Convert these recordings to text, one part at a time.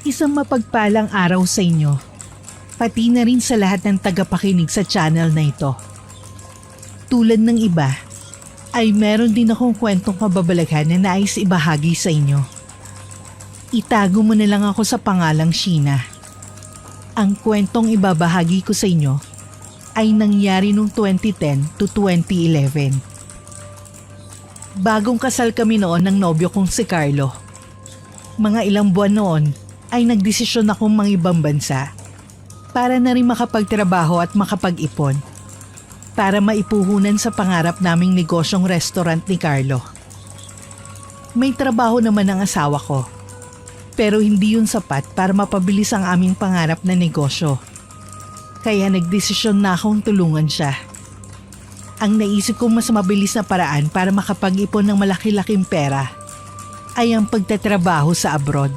Isang mapagpalang araw sa inyo, pati na rin sa lahat ng tagapakinig sa channel na ito. Tulad ng iba, ay meron din akong kwentong kababalaghan na nais ibahagi sa inyo. Itago mo na lang ako sa pangalang Sheena. Ang kwentong ibabahagi ko sa inyo ay nangyari noong 2010 to 2011. Bagong kasal kami noon ng nobyo kong si Carlo. Mga ilang buwan noon ay nagdesisyon akong mangibang bansa para na rin makapagtrabaho at makapag-ipon para maipuhunan sa pangarap naming negosyong restaurant ni Carlo. May trabaho naman ang asawa ko, pero hindi yun sapat para mapabilis ang aming pangarap na negosyo. Kaya nagdesisyon na akong tulungan siya. Ang naisip kong mas mabilis na paraan para makapag-ipon ng malaki-laking pera ay ang pagtatrabaho sa abroad.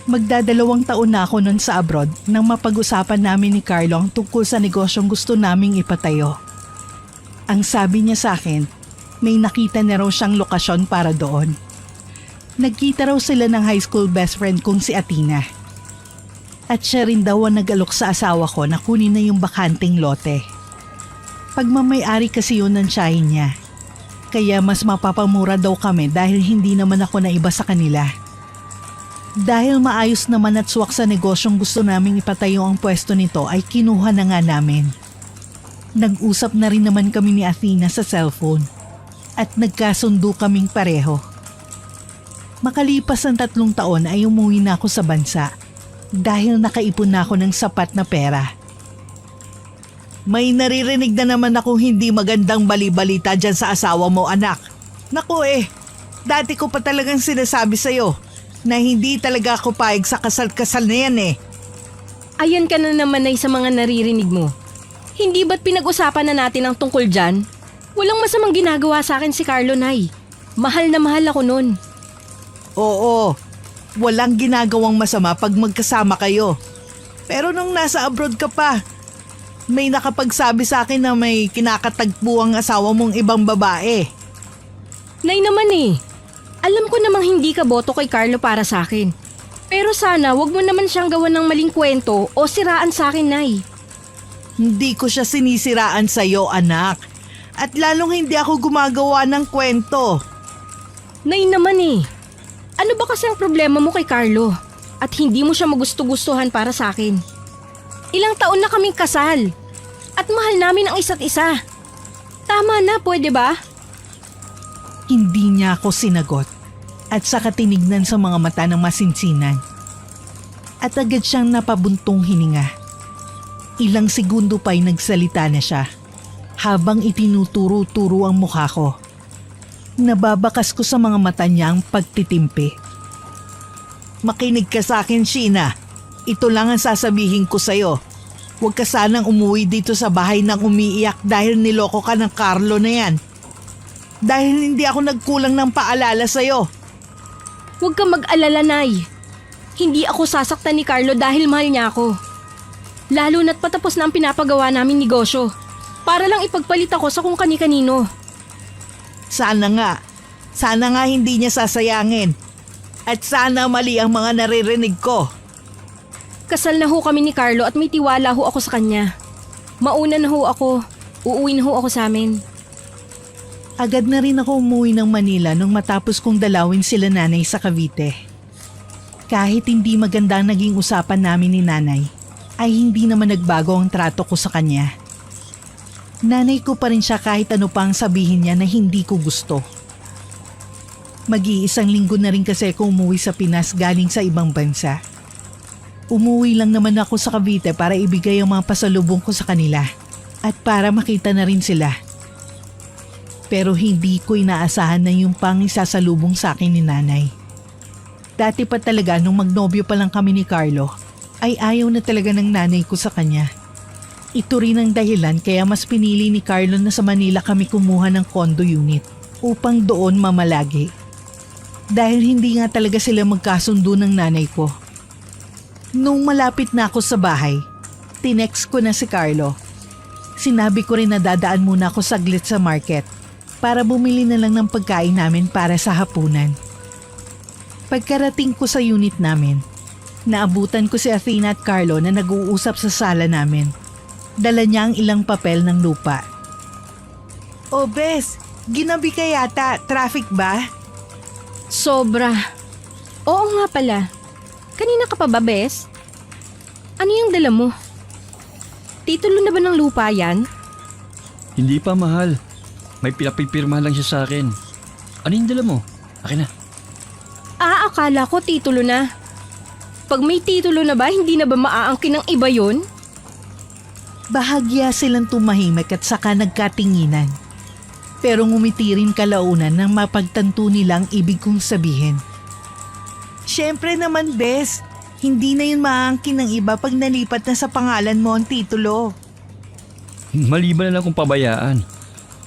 Magdadalawang taon na ako nun sa abroad nang mapag-usapan namin ni Carlo ang tungkol sa negosyong gusto naming ipatayo. Ang sabi niya sa akin, may nakita na raw siyang lokasyon para doon. Nagkita raw sila ng high school best friend kong si Athena. At siya rin daw ang nag-alok sa asawa ko na kunin na yung bakanting lote. Pagmamay-ari kasi yun ng tiyahin niya. Kaya mas mapapamura daw kami dahil hindi naman ako naiba sa kanila. Dahil maayos naman at swak sa negosyong gusto naming ipatayo ang pwesto nito ay kinuha na nga namin. Nag-usap na rin naman kami ni Athena sa cellphone at nagkasundo kaming pareho. Makalipas ang 3 taon ay umuwi na ako sa bansa dahil nakaipon na ako ng sapat na pera. May naririnig na naman akong hindi magandang bali-balita dyan sa asawa mo, anak. Naku dati ko pa talagang sinasabi sa'yo na hindi talaga ako paig sa kasal-kasal na yan Ayan ka na naman ay sa mga naririnig mo. Hindi ba't pinag-usapan na natin ang tungkol dyan? Walang masamang ginagawa sa akin si Carlo, Nay. Mahal na mahal ako nun. Oo, walang ginagawang masama pag magkasama kayo. Pero nung nasa abroad ka pa, may nakapagsabi sa akin na may kinakatagpo ang asawa mong ibang babae. Nay naman alam ko namang hindi ka boto kay Carlo para sa akin. Pero sana wag mo naman siyang gawan ng maling kwento o siraan sa akin, Nay. Hindi ko siya sinisiraan sa'yo, anak. At lalong hindi ako gumagawa ng kwento. Nay naman ano ba kasi ang problema mo kay Carlo? At hindi mo siya magusto-gustuhan para sa akin? Ilang taon na kaming kasal. At mahal namin ang isa't isa. Tama na, pwede ba? Hindi niya ako sinagot at saka tinignan sa mga mata ng masinsinan. At agad siyang napabuntong hininga. Ilang segundo pa'y nagsalita na siya habang itinuturo-turo ang mukha ko. Nababakas ko sa mga mata niya ang pagtitimpi. Makinig ka sa akin, Sheena. Ito lang ang sasabihin ko sa'yo. Huwag ka sanang umuwi dito sa bahay nang umiiyak dahil niloko ka ng Carlo na yan. Dahil hindi ako nagkulang ng paalala sa'yo. Huwag kang mag-alala, Nay. Hindi ako sasaktan ni Carlo dahil mahal niya ako. Lalo na't patapos na ang pinapagawa namin negosyo. Para lang ipagpalit ako sa kung kani-kanino. Sana nga hindi niya sasayangin. At sana mali ang mga naririnig ko. Kasal na ho kami ni Carlo at may tiwala ho ako sa kanya. Mauna na ho ako. Uuwi na ho ako sa amin. Agad na rin ako umuwi ng Manila nung matapos kong dalawin sila nanay sa Cavite. Kahit hindi maganda ang naging usapan namin ni nanay, ay hindi naman nagbago ang trato ko sa kanya. Nanay ko pa rin siya kahit ano pa ang sabihin niya na hindi ko gusto. Mag-iisang linggo na rin kasi ako umuwi sa Pinas galing sa ibang bansa. Umuwi lang naman ako sa Cavite para ibigay ang mga pasalubong ko sa kanila at para makita na rin sila. Pero hindi ko inaasahan na yung pang isasalubong sa akin ni nanay. Dati pa talaga nung magnobyo pa lang kami ni Carlo, ay ayaw na talaga ng nanay ko sa kanya. Ito rin ang dahilan kaya mas pinili ni Carlo na sa Manila kami kumuha ng condo unit upang doon mamalagi. Dahil hindi nga talaga sila magkasundo ng nanay ko. Nung malapit na ako sa bahay, tinext ko na si Carlo. Sinabi ko rin na dadaan muna ako saglit sa market para bumili na lang ng pagkain namin para sa hapunan. Pagkarating ko sa unit namin, naabutan ko si Athena at Carlo na nag-uusap sa sala namin. Dala niya ang ilang papel ng lupa. "O Bes, ginabi ka yata. Traffic ba?" Sobra. Oo nga pala. Kanina ka pa ba, Bes? Ano yung dala mo? Titulo na ba ng lupa yan? Hindi pa, mahal. May pinapipirma lang siya sa akin. Ano yung dala mo? Akin na. Akala ko titulo na. Pag may titulo na ba, hindi na ba maaangkin ng iba yon? Bahagya silang tumahimik at saka nagkatinginan. Pero ngumiti rin kalaunan nang mapagtanto nilang ibig kong sabihin. "Siyempre naman, Bes. Hindi na yun maaangkin ng iba pag nalipat na sa pangalan mo ang titulo." Maliban na lang kung pabayaan.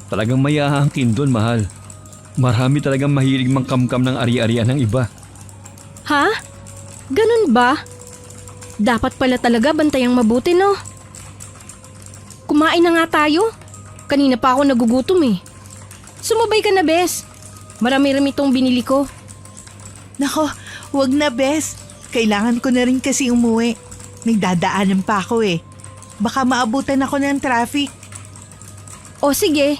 Talagang may aangkin doon, mahal. Marami talagang mahilig mangkamkam ng ari-arian ng iba. Ha? Ganun ba? Dapat pala talaga bantayang mabuti, no? Kumain na nga tayo. Kanina pa ako nagugutom eh. Sumabay ka na, Bes. Marami-rami itong binili ko. Nako, wag na, Bes. Kailangan ko na rin kasi umuwi. May dadaanan pa ako eh. Baka maabutan ako ng traffic. O sige,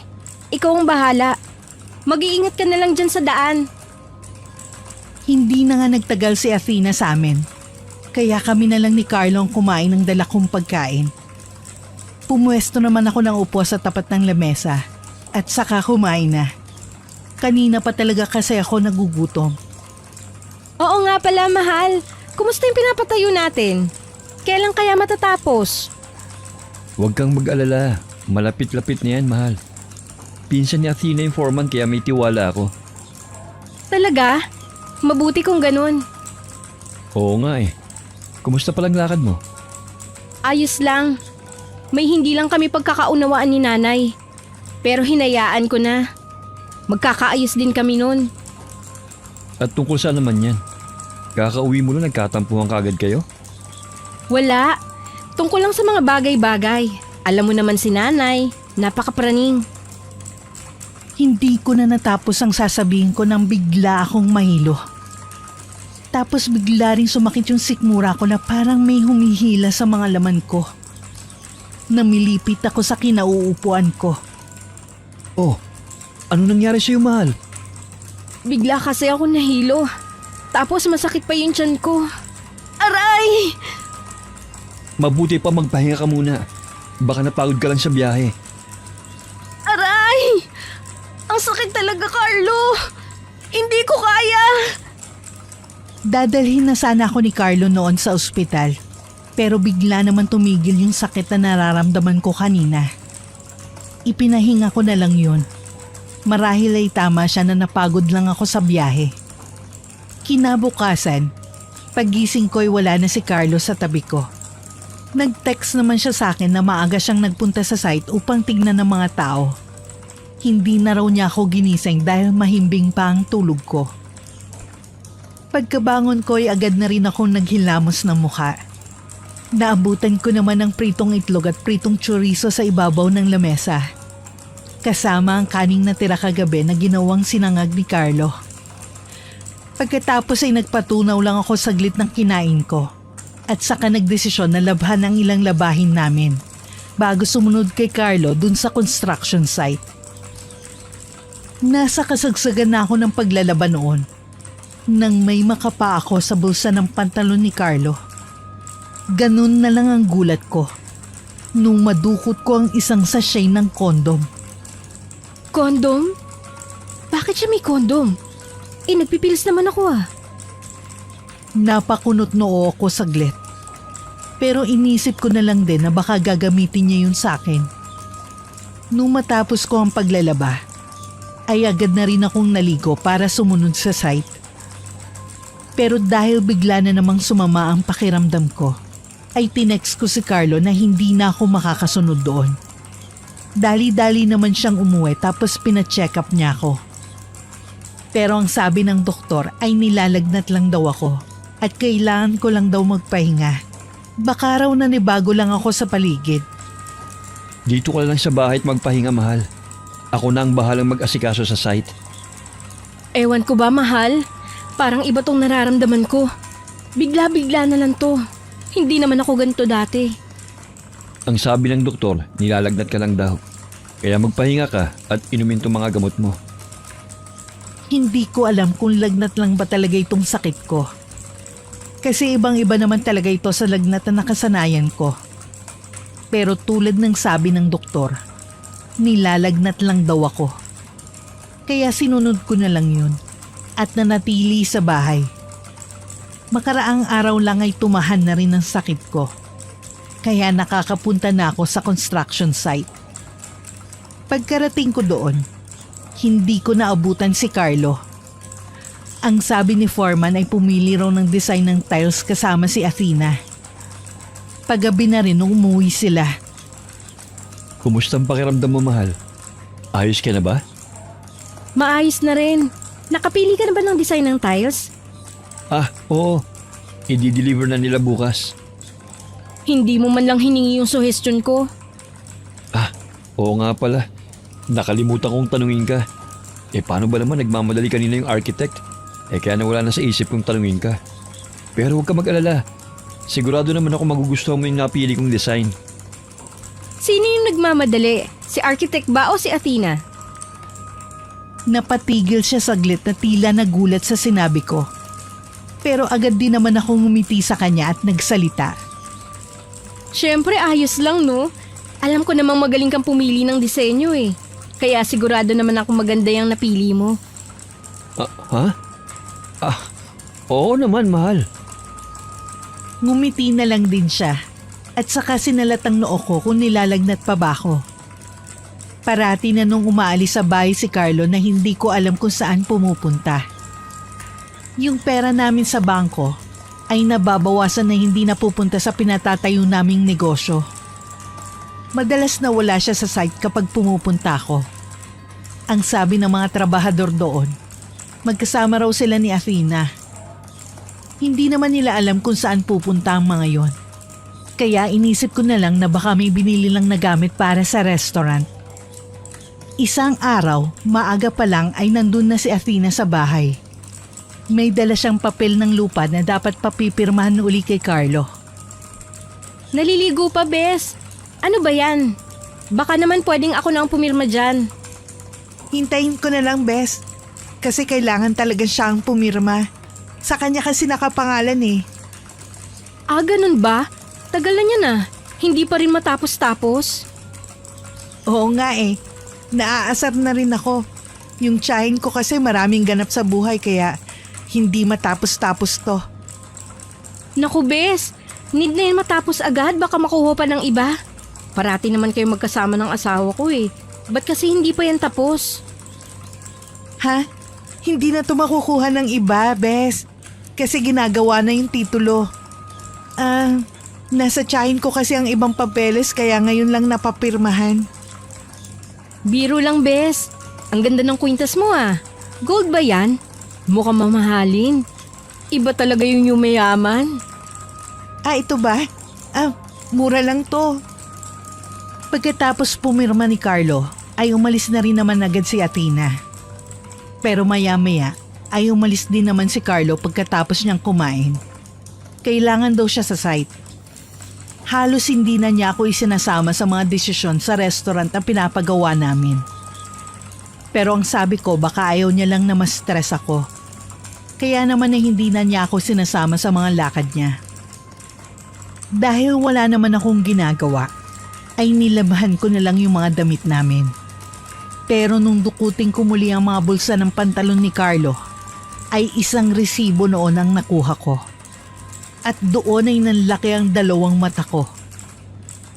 ikaw ang bahala. Mag-iingat ka na lang dyan sa daan. Hindi na nga nagtagal si Athena sa amin. Kaya kami na lang ni Carlo ang kumain ng dala kong pagkain. Pumuesto naman ako ng upo sa tapat ng lamesa at saka kumain na. Kanina pa talaga kasi ako nagugutom. Oo nga pala, mahal. Kumusta yung pinapatayo natin? Kailan kaya matatapos? Huwag kang mag-alala. Malapit-lapit na yan, mahal. Pinsan ni Athena yung foreman kaya may tiwala ako. Talaga? Mabuti kung ganun. Oo nga eh. Kumusta palang lakad mo? Ayos lang. May hindi lang kami pagkakaunawaan ni nanay. Pero hinayaan ko na. Magkakaayos din kami nun. At tungkol saan naman yan? Kakauwi mo na nagkatampuhan kagad kayo? Wala. Tungkol lang sa mga bagay-bagay. Alam mo naman si nanay. Napakapraning. Hindi ko na natapos ang sasabihin ko nang bigla akong mahilo. Tapos bigla rin sumakit yung sikmura ko na parang may humihila sa mga laman ko. Namilipit ako sa kinauupuan ko. Oh, ano nangyari sa'yo, mahal? Bigla kasi ako nahilo. Tapos masakit pa yung tiyan ko. Aray! Mabuti pa magpahinga ka muna. Baka napagod ka lang sa biyahe. Aray! Ang sakit talaga, Carlo! Hindi ko kaya! Dadalhin na sana ako ni Carlo noon sa ospital. Pero bigla naman tumigil yung sakit na nararamdaman ko kanina. Ipinahinga ko na lang yun. Marahil ay tama siya na napagod lang ako sa biyahe. Kinabukasan, pagising ko'y wala na si Carlo sa tabi ko. Nag-text naman siya sa akin na maaga siyang nagpunta sa site upang tignan ng mga tao. Hindi na raw niya ako ginising dahil mahimbing pa ang tulog ko. Pagkabangon ko'y agad na rin akong naghilamos ng mukha. Naabutan ko naman ng pritong itlog at pritong chorizo sa ibabaw ng lamesa. Kasama ang kaning natira kagabi na ginawang sinangag ni Carlo. Pagkatapos ay nagpatunaw lang ako saglit ng kinain ko at saka nagdesisyon na labhan ang ilang labahin namin bago sumunod kay Carlo dun sa construction site. Nasa kasagsagan na ako ng paglalaba noon nang may makapa ako sa bulsa ng pantalon ni Carlo. Ganun na lang ang gulat ko nung madukot ko ang isang sachet ng kondom. Kondom? Bakit siya may kondom? Nagpipilis naman ako ah. Napakunot noo ako saglit. Pero inisip ko na lang din na baka gagamitin niya yun sa akin. Nung matapos ko ang paglalaba, ay agad na rin akong naligo para sumunod sa site. Pero dahil bigla na namang sumama ang pakiramdam ko, ay tinext ko si Carlo na hindi na ako makakasunod doon. Dali-dali naman siyang umuwi tapos pina-check up niya ako. Pero ang sabi ng doktor ay nilalagnat lang daw ako at kailangan ko lang daw magpahinga. Baka raw nanibago lang ako sa paligid. Dito ka lang sa bahay at magpahinga, mahal. Ako na ang bahalang mag-asikaso sa site. Ewan ko ba, mahal? Parang iba tong nararamdaman ko. Bigla-bigla na lang to. Hindi naman ako ganito dati. Ang sabi ng doktor, nilalagnat ka lang daw. Kaya magpahinga ka at inumin tong mga gamot mo. Hindi ko alam kung lagnat lang ba talaga itong sakit ko. Kasi ibang-iba naman talaga ito sa lagnat na nakasanayan ko. Pero tulad ng sabi ng doktor, nilalagnat lang daw ako. Kaya sinunod ko na lang yun at nanatili sa bahay. Makaraang araw lang ay tumahan na rin ang sakit ko. Kaya nakakapunta na ako sa construction site. Pagkarating ko doon, hindi ko naabutan si Carlo. Ang sabi ni foreman ay pumili raw ng design ng tiles kasama si Athena. Paggabi na rin nung umuwi sila. Kumusta ang pakiramdam mo, mahal? Ayos ka na ba? Maayos na rin. Nakapili ka na ba ng design ng tiles? Oo. I-deliver na nila bukas. Hindi mo man lang hiningi yung suggestion ko. Oo nga pala. Nakalimutan kong tanungin ka. Paano ba naman nagmamadali kanina yung architect? Kaya nawala na sa isip kong tanungin ka. Pero huwag ka mag-alala. Sigurado naman ako magugustuhan mo yung napili kong design. Sino yung nagmamadali? Si architect ba o si Athena? Napatigil siya saglit na tila nagulat sa sinabi ko. Pero agad din naman akong ngumiti sa kanya at nagsalita. Siyempre ayos lang no. Alam ko namang magaling kang pumili ng disenyo eh. Kaya sigurado naman ako maganda yung napili mo. Oo naman, mahal. Ngumiti na lang din siya at saka sinalatang noo ko kung nilalagnat pa ba ako. Parati na nung umaalis sa bahay si Carlo na hindi ko alam kung saan pumupunta. Yung pera namin sa bangko ay nababawasan na hindi napupunta sa pinatatayo naming negosyo. Madalas na wala siya sa site kapag pumupunta ako. Ang sabi ng mga trabahador doon, magkasama raw sila ni Athena. Hindi naman nila alam kung saan pupunta ang mga yon. Kaya inisip ko na lang na baka may binili lang na gamit para sa restaurant. Isang araw, maaga pa lang ay nandun na si Athena sa bahay. May dala siyang papel ng lupa na dapat papipirmahan uli kay Carlo. Naliligo pa, Bes. Ano ba yan? Baka naman pwedeng ako na ang pumirma dyan. Hintayin ko na lang, Bes. Kasi kailangan talaga siya ang pumirma. Sa kanya kasi nakapangalan eh. Ganun ba? Tagal na niya na. Hindi pa rin matapos-tapos. Oo nga eh. Naaasar na rin ako. Yung tiyahin ko kasi maraming ganap sa buhay kaya hindi matapos-tapos to. Naku, Bes. Need na yun matapos agad. Baka makuha pa ng iba. Parati naman kayo magkasama ng asawa ko eh. Ba't kasi hindi pa yan tapos? Ha? Hindi na to makukuha ng iba, Bes. Kasi ginagawa na yung titulo. Nasa tiyahin ko kasi ang ibang papeles kaya ngayon lang napapirmahan. Biro lang, Bes. Ang ganda ng kwintas mo ah. Gold ba yan? Mukhang mamahalin. Iba talaga yung mayaman. Ito ba? Mura lang to. Pagkatapos pumirma ni Carlo, ay umalis na rin naman agad si Athena. Pero maya-maya ay umalis din naman si Carlo pagkatapos niyang kumain. Kailangan daw siya sa site. Halos hindi na niya ako isinasama sa mga desisyon sa restaurant na pinapagawa namin. Pero ang sabi ko baka ayaw niya lang na ma-stress ako. Kaya naman hindi na niya ako sinasama sa mga lakad niya. Dahil wala naman akong ginagawa, ay nilabahan ko na lang yung mga damit namin. Pero nung dukuting ko muli ang mga bulsa ng pantalon ni Carlo, ay isang resibo noon ang nakuha ko. At doon ay nanlaki ang dalawang mata ko.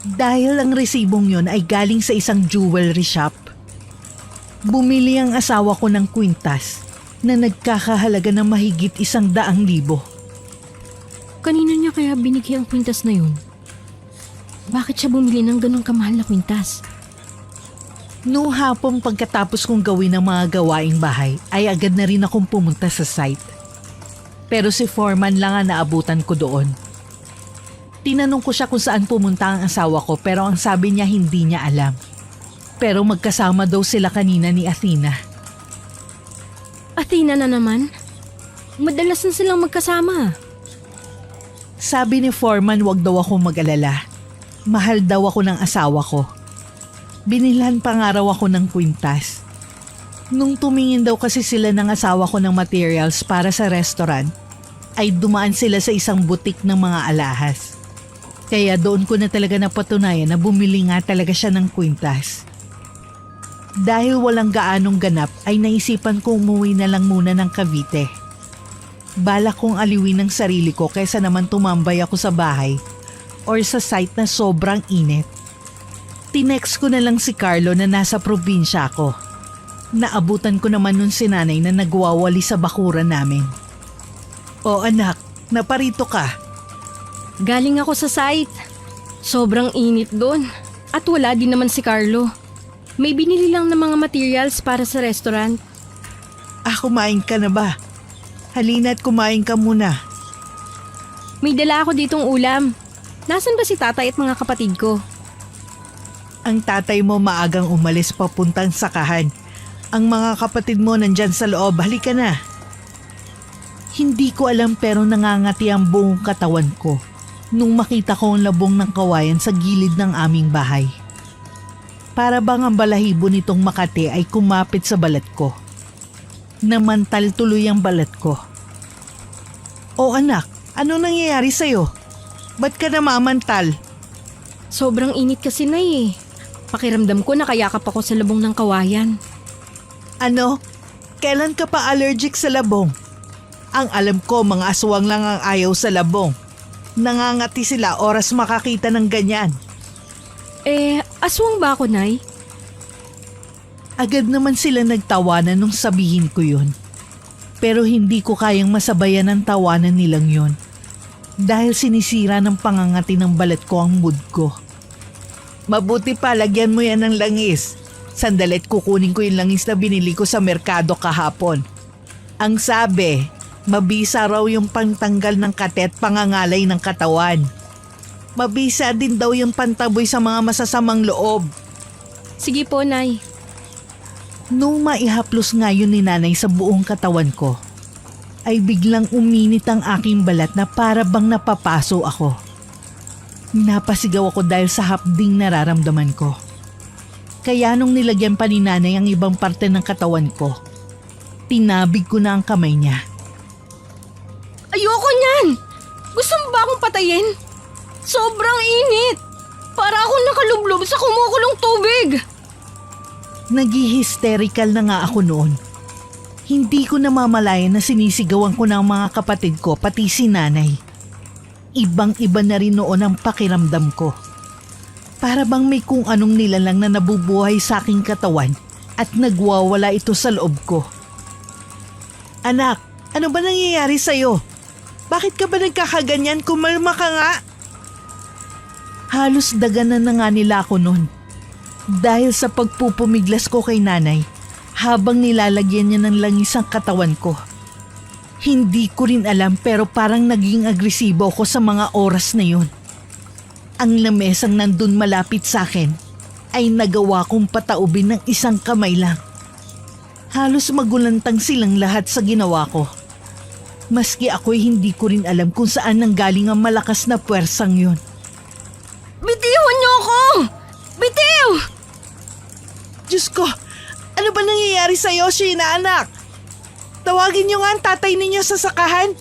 Dahil ang resibong yon ay galing sa isang jewelry shop. Bumili ang asawa ko ng kwintas na nagkakahalaga ng mahigit 100,000. Kanino niya kaya binigay ang kwintas na yun? Bakit siya bumili ng ganun kamahal na kwintas? Noong hapon pagkatapos kong gawin ang mga gawaing bahay, ay agad na rin akong pumunta sa site. Pero si foreman lang ang naabutan ko doon. Tinanong ko siya kung saan pumunta ang asawa ko pero ang sabi niya hindi niya alam. Pero magkasama daw sila kanina ni Athena. Athena na naman? Madalas na silang magkasama. Sabi ni Foreman wag daw ako mag-alala. Mahal daw ako ng asawa ko. Binilhan pa nga raw ako ng kwintas. Nung tumingin daw kasi sila ng asawa ko ng materials para sa restaurant, ay dumaan sila sa isang butik ng mga alahas. Kaya doon ko na talaga napatunayan na bumili nga talaga siya ng kwintas. Dahil walang gaanong ganap ay naisipan ko umuwi na lang muna ng Cavite. Balak kong aliwin ng sarili ko kaysa naman tumambay ako sa bahay or sa site na sobrang init. Tinext ko na lang si Carlo na nasa probinsya ako. Naabutan ko naman nun si nanay na nagwawali sa bakuran namin. O anak, naparito ka. Galing ako sa site. Sobrang init doon. At wala din naman si Carlo. May binili lang ng mga materials para sa restaurant. Kumain ka na ba? Halina't kumain ka muna. May dala ako ditong ulam. Nasaan ba si tatay at mga kapatid ko? Ang tatay mo maagang umalis papuntang sakahan. Ang mga kapatid mo nandyan sa loob, halika na. Hindi ko alam pero nangangati ang buong katawan ko nung makita ko ang labong ng kawayan sa gilid ng aming bahay. Para bang ang balahibo nitong Makati ay kumapit sa balat ko. Namantal tuloy ang balat ko. O anak, ano nangyayari sa'yo? Ba't ka namamantal? Sobrang init kasi na eh. Pakiramdam ko nakayakap ako sa labong ng kawayan. Ano? Kailan ka pa allergic sa labong? Ang alam ko mga aswang lang ang ayaw sa labong. Nangangati sila oras makakita ng ganyan. Aswang ba ako, Nay? Agad naman sila nagtawanan nung sabihin ko yun. Pero hindi ko kayang masabayan ang tawanan nilang yun. Dahil sinisira ng pangangati ng balat ko ang mood ko. Mabuti pa, lagyan mo yan ng langis. Sandalit kukunin ko yung langis na binili ko sa merkado kahapon. Ang sabi, mabisa raw yung pantanggal ng kate at pangangalay ng katawan. Mabisa din daw yung pantaboy sa mga masasamang loob. Sige po, Nay. Nung maihaplos nga yun ni nanay sa buong katawan ko, ay biglang uminit ang aking balat na para bang napapaso ako. Napasigaw ako dahil sa hapding nararamdaman ko. Kaya nung nilagyan pa ni nanay ang ibang parte ng katawan ko, tinabig ko na ang kamay niya. Ayoko niyan! Gusto mo ba akong patayin? Sobrang init! Para akong nakalublob sa kumukulong tubig! Nag-hysterical na nga ako noon. Hindi ko namamalayan na sinisigawan ko ng mga kapatid ko pati si nanay. Ibang-iba na rin noon ang pakiramdam ko. Para bang may kung anong nilalang na nabubuhay sa aking katawan at nagwawala ito sa loob ko. Anak, ano ba nangyayari sa'yo? Bakit ka ba nagkakaganyan? Kumalma ka nga. Halos daganan na nga nila ako noon. Dahil sa pagpupumiglas ko kay nanay habang nilalagyan niya ng langis ang katawan ko. Hindi ko rin alam pero parang naging agresibo ako sa mga oras na yun. Ang lamesang nandun malapit sa akin ay nagawa kong pataubin ng isang kamay lang. Halos magulantang silang lahat sa ginawa ko. Maski ako'y hindi ko rin alam kung saan nanggaling ang malakas na puwersang yun. Bitiwan niyo ako! Bitiw! Diyos ko, ano ba nangyayari sa'yo, Sheena anak? Tawagin niyo nga ang tatay ninyo sa sakahan.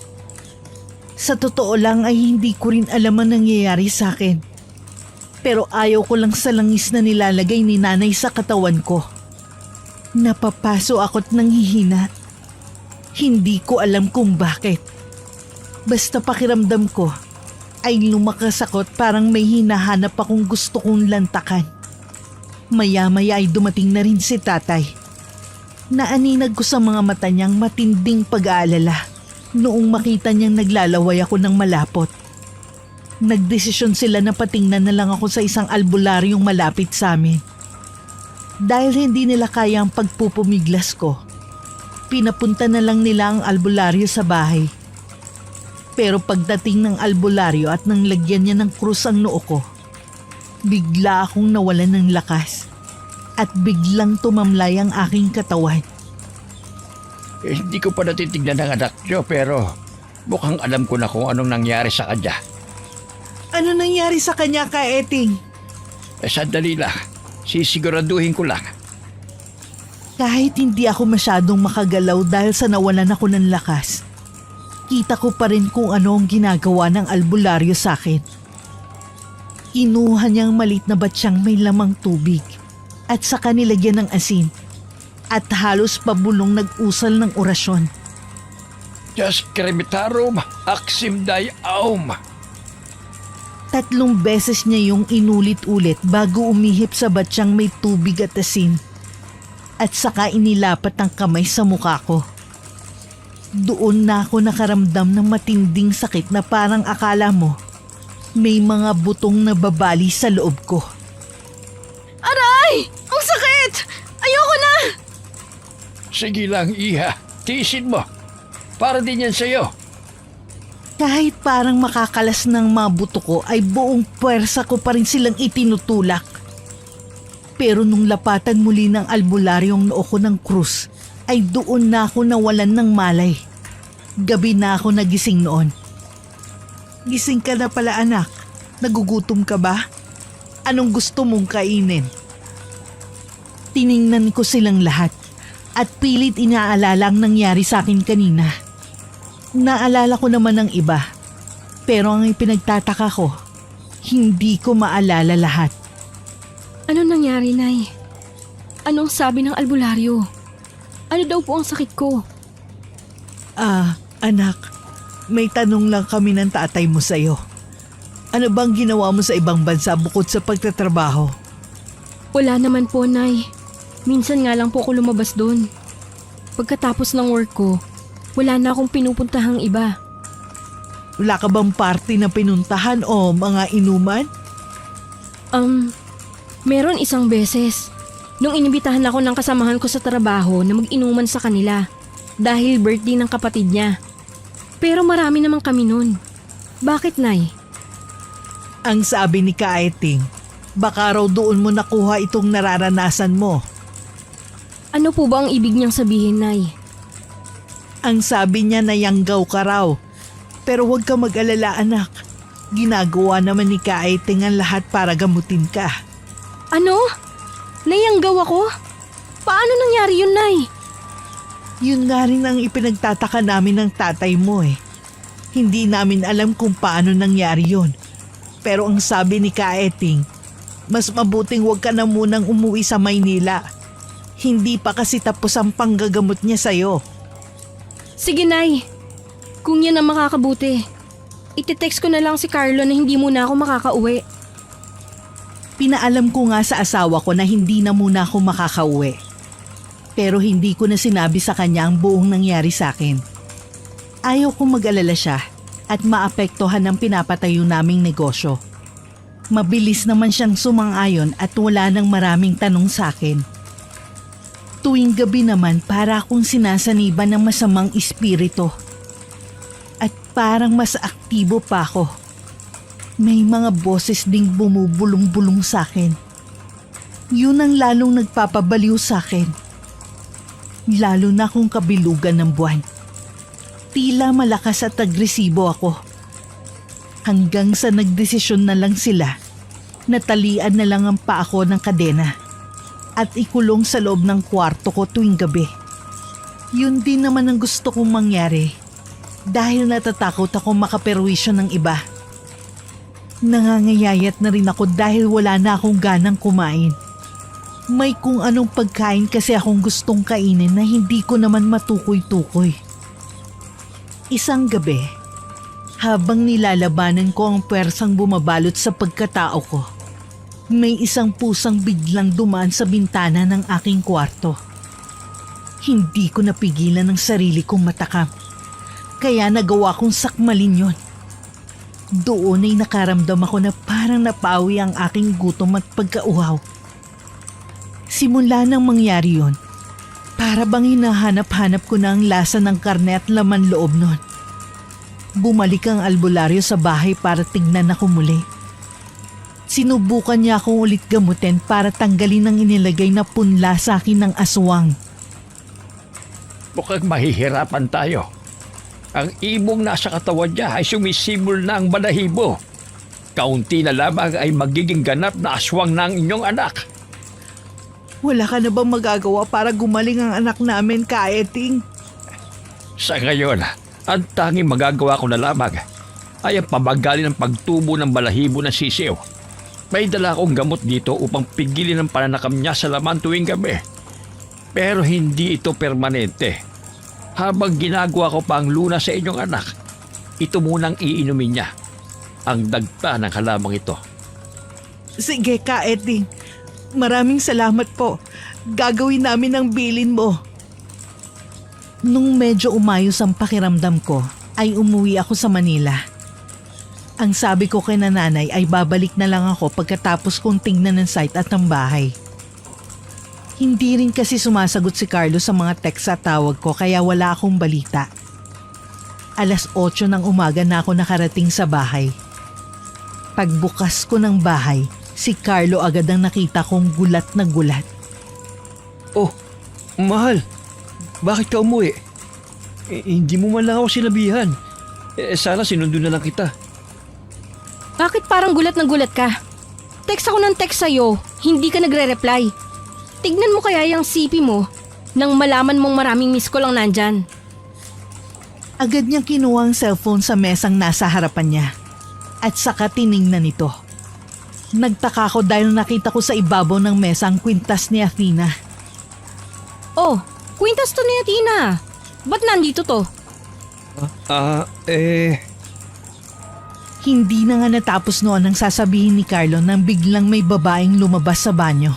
Sa totoo lang ay hindi ko rin alam ang nangyayari sa akin. Pero ayaw ko lang sa langis na nilalagay ni nanay sa katawan ko. Napapaso ako't nanghihina. Hindi ko alam kung bakit. Basta pakiramdam ko ay lumakas ako't parang may hinahanap akong gusto kong lantakan. Maya-maya ay dumating na rin si tatay. Naaninag ko sa mga mata niyang matinding pag-aalala noong makita niyang naglalaway ako ng malapot. Nagdesisyon sila na patingnan na lang ako sa isang albularyong malapit sa amin. Dahil hindi nila kaya ang pagpupumiglas ko, pinapunta na lang nila ang albularyo sa bahay. Pero pagdating ng albularyo at nang lagyan niya ng krus ang noo ko, bigla akong nawalan ng lakas at biglang tumamlay ang aking katawan. Hindi ko pa natitignan ng anak niyo pero mukhang alam ko na kung anong nangyari sa kanya. Ano nangyari sa kanya, Kaeting? Sandali lang. Sisiguraduhin ko lang. Kahit hindi ako masyadong makagalaw dahil sa nawalan ako ng lakas, kita ko pa rin kung ano ang ginagawa ng albularyo sa akin. Inuha niyang malit na batsyang may lamang tubig at saka nilagyan ng asin at halos pabulong nag-usal ng orasyon. Just cremitarum aximdae aum. 3 beses niya yung inulit-ulit bago umihip sa batsyang may tubig at asin at saka inilapat ang kamay sa mukha ko. Doon na ako nakaramdam ng matinding sakit na parang akala mo may mga butong na babali sa loob ko. Aray! Ang sakit! Ayoko na! Sige lang, Iha. Tiisin mo. Para din yan sa'yo. Kahit parang makakalas ng mga buto ko ay buong puwersa ko pa rin silang itinutulak. Pero nung lapatan muli ng albularyong noo ko ng krus, ay doon na ako nawalan ng malay. Gabi na ako nagising noon. Gising ka na pala, anak. Nagugutom ka ba? Anong gusto mong kainin? Tiningnan ko silang lahat at pilit inaalala ang nangyari sa akin kanina. Naalala ko naman ang iba, pero ang ipinagtataka ko, hindi ko maalala lahat. Ano nangyari, Nay? Anong sabi ng albularyo? Ano daw po ang sakit ko? Anak, may tanong lang kami ng tatay mo sa'yo. Ano bang ginawa mo sa ibang bansa bukod sa pagtatrabaho? Wala naman po, Nay. Minsan nga lang po ako lumabas doon. Pagkatapos ng work ko, wala na akong pinupuntahang iba. Wala ka bang party na pinuntahan o mga inuman? Meron isang beses. Nung inibitahan ako ng kasamahan ko sa trabaho na mag-inuman sa kanila dahil birthday ng kapatid niya. Pero marami naman kami nun. Bakit, Nay? Ang sabi ni Kaeting, baka raw doon mo nakuha itong nararanasan mo. Ano po ba ang ibig niyang sabihin, Nay? Ang sabi niya na yanggaw ka raw. Pero huwag ka mag-alala, anak. Ginagawa naman ni Kaeting ang lahat para gamutin ka. Ano? Nayanggaw ako? Paano nangyari yun, Nay? Yun nga rin ang ipinagtataka namin ng tatay mo eh. Hindi namin alam kung paano nangyari yun. Pero ang sabi ni Kaeting, mas mabuting huwag ka na munang umuwi sa Maynila. Hindi pa kasi tapos ang panggagamot niya sa'yo. Sige, Nay. Kung yan ang makakabuti, iti-text ko na lang si Carlo na hindi muna ako makakauwi. Pinaalam ko nga sa asawa ko na hindi na muna ako makakauwi. Pero hindi ko na sinabi sa kanya ang buong nangyari sa akin. Ayaw kong mag-alala siya at maapektuhan ang pinapatayo naming negosyo. Mabilis naman siyang sumang-ayon at wala nang maraming tanong sa akin. Tuwing gabi naman para akong sinasaniban ng masamang espiritu. At parang mas aktibo pa ako. May mga boses ding bumubulong-bulong sa akin. Yun ang lalong nagpapabaliw sa akin. Lalo na kung kabilugan ng buwan. Tila malakas at agresibo ako. Hanggang sa nagdesisyon na lang sila, natalian na lang ang paa ko ng kadena at ikulong sa loob ng kwarto ko tuwing gabi. Yun din naman ang gusto kong mangyari dahil natatakot ako makaperwisyo ng iba. Nangangayayat na rin ako dahil wala na akong ganang kumain. May kung anong pagkain kasi akong gustong kainin na hindi ko naman matukoy-tukoy. Isang gabi, habang nilalabanan ko ang pwersang bumabalot sa pagkatao ko, may isang pusang biglang dumaan sa bintana ng aking kwarto. Hindi ko napigilan ang sarili kong matakam, kaya nagawa kong sakmalin yon. Doon ay nakaramdam ako na parang napawi ang aking gutom at pagkauhaw. Simula nang mangyari yon, para bang hinahanap-hanap ko na ang lasa ng karne at laman loob nun. Bumalik ang albularyo sa bahay para tignan ako muli. Sinubukan niya akong ulit gamutin para tanggalin ang inilagay na punla sa akin ng aswang. Mukhang mahihirapan tayo. Ang ibong nasa katawan niya ay sumisibol na ang balahibo. Kaunti na lamang ay magiging ganap na aswang na ang inyong anak. Wala ka na bang magagawa para gumaling ang anak namin, Kaeting? Sa ngayon, ang tanging magagawa ko na lamang ay ang pamagali ng pagtubo ng balahibo ng sisiw. May dala akong gamot dito upang pigilin ang pananakam niya sa laman tuwing gabi. Pero hindi ito permanente. Habang ginagawa ko pa ang luna sa inyong anak, ito munang iinumin niya. Ang dagta ng halamang ito. Sige, Kaeting. Maraming salamat po. Gagawin namin ang bilin mo. Nung medyo umayos ang pakiramdam ko, ay umuwi ako sa Manila. Ang sabi ko kay nanay ay babalik na lang ako pagkatapos kong tingnan ng site at ng bahay. Hindi rin kasi sumasagot si Carlo sa mga text at tawag ko kaya wala akong balita. 8:00 ng umaga na ako nakarating sa bahay. Pagbukas ko ng bahay, si Carlo agad ang nakita kong gulat na gulat. Oh, mahal. Bakit ka umuwi? Hindi mo man lang ako sinabihan. Sana sinundo na lang kita. Bakit parang gulat na gulat ka? Text ako ng text sa'yo, hindi ka nagre-reply. Tignan mo kaya yung CP mo nang malaman mong maraming miss call ang nandyan. Agad niyang kinuha ang cellphone sa mesang nasa harapan niya at saka tiningnan ito. Nagtaka ko dahil nakita ko sa ibabaw ng mesa ang kwintas ni Athena. Oh, kwintas to ni Athena. Ba't nandito to? Hindi na nga natapos noon ang sasabihin ni Carlo nang biglang may babaeng lumabas sa banyo.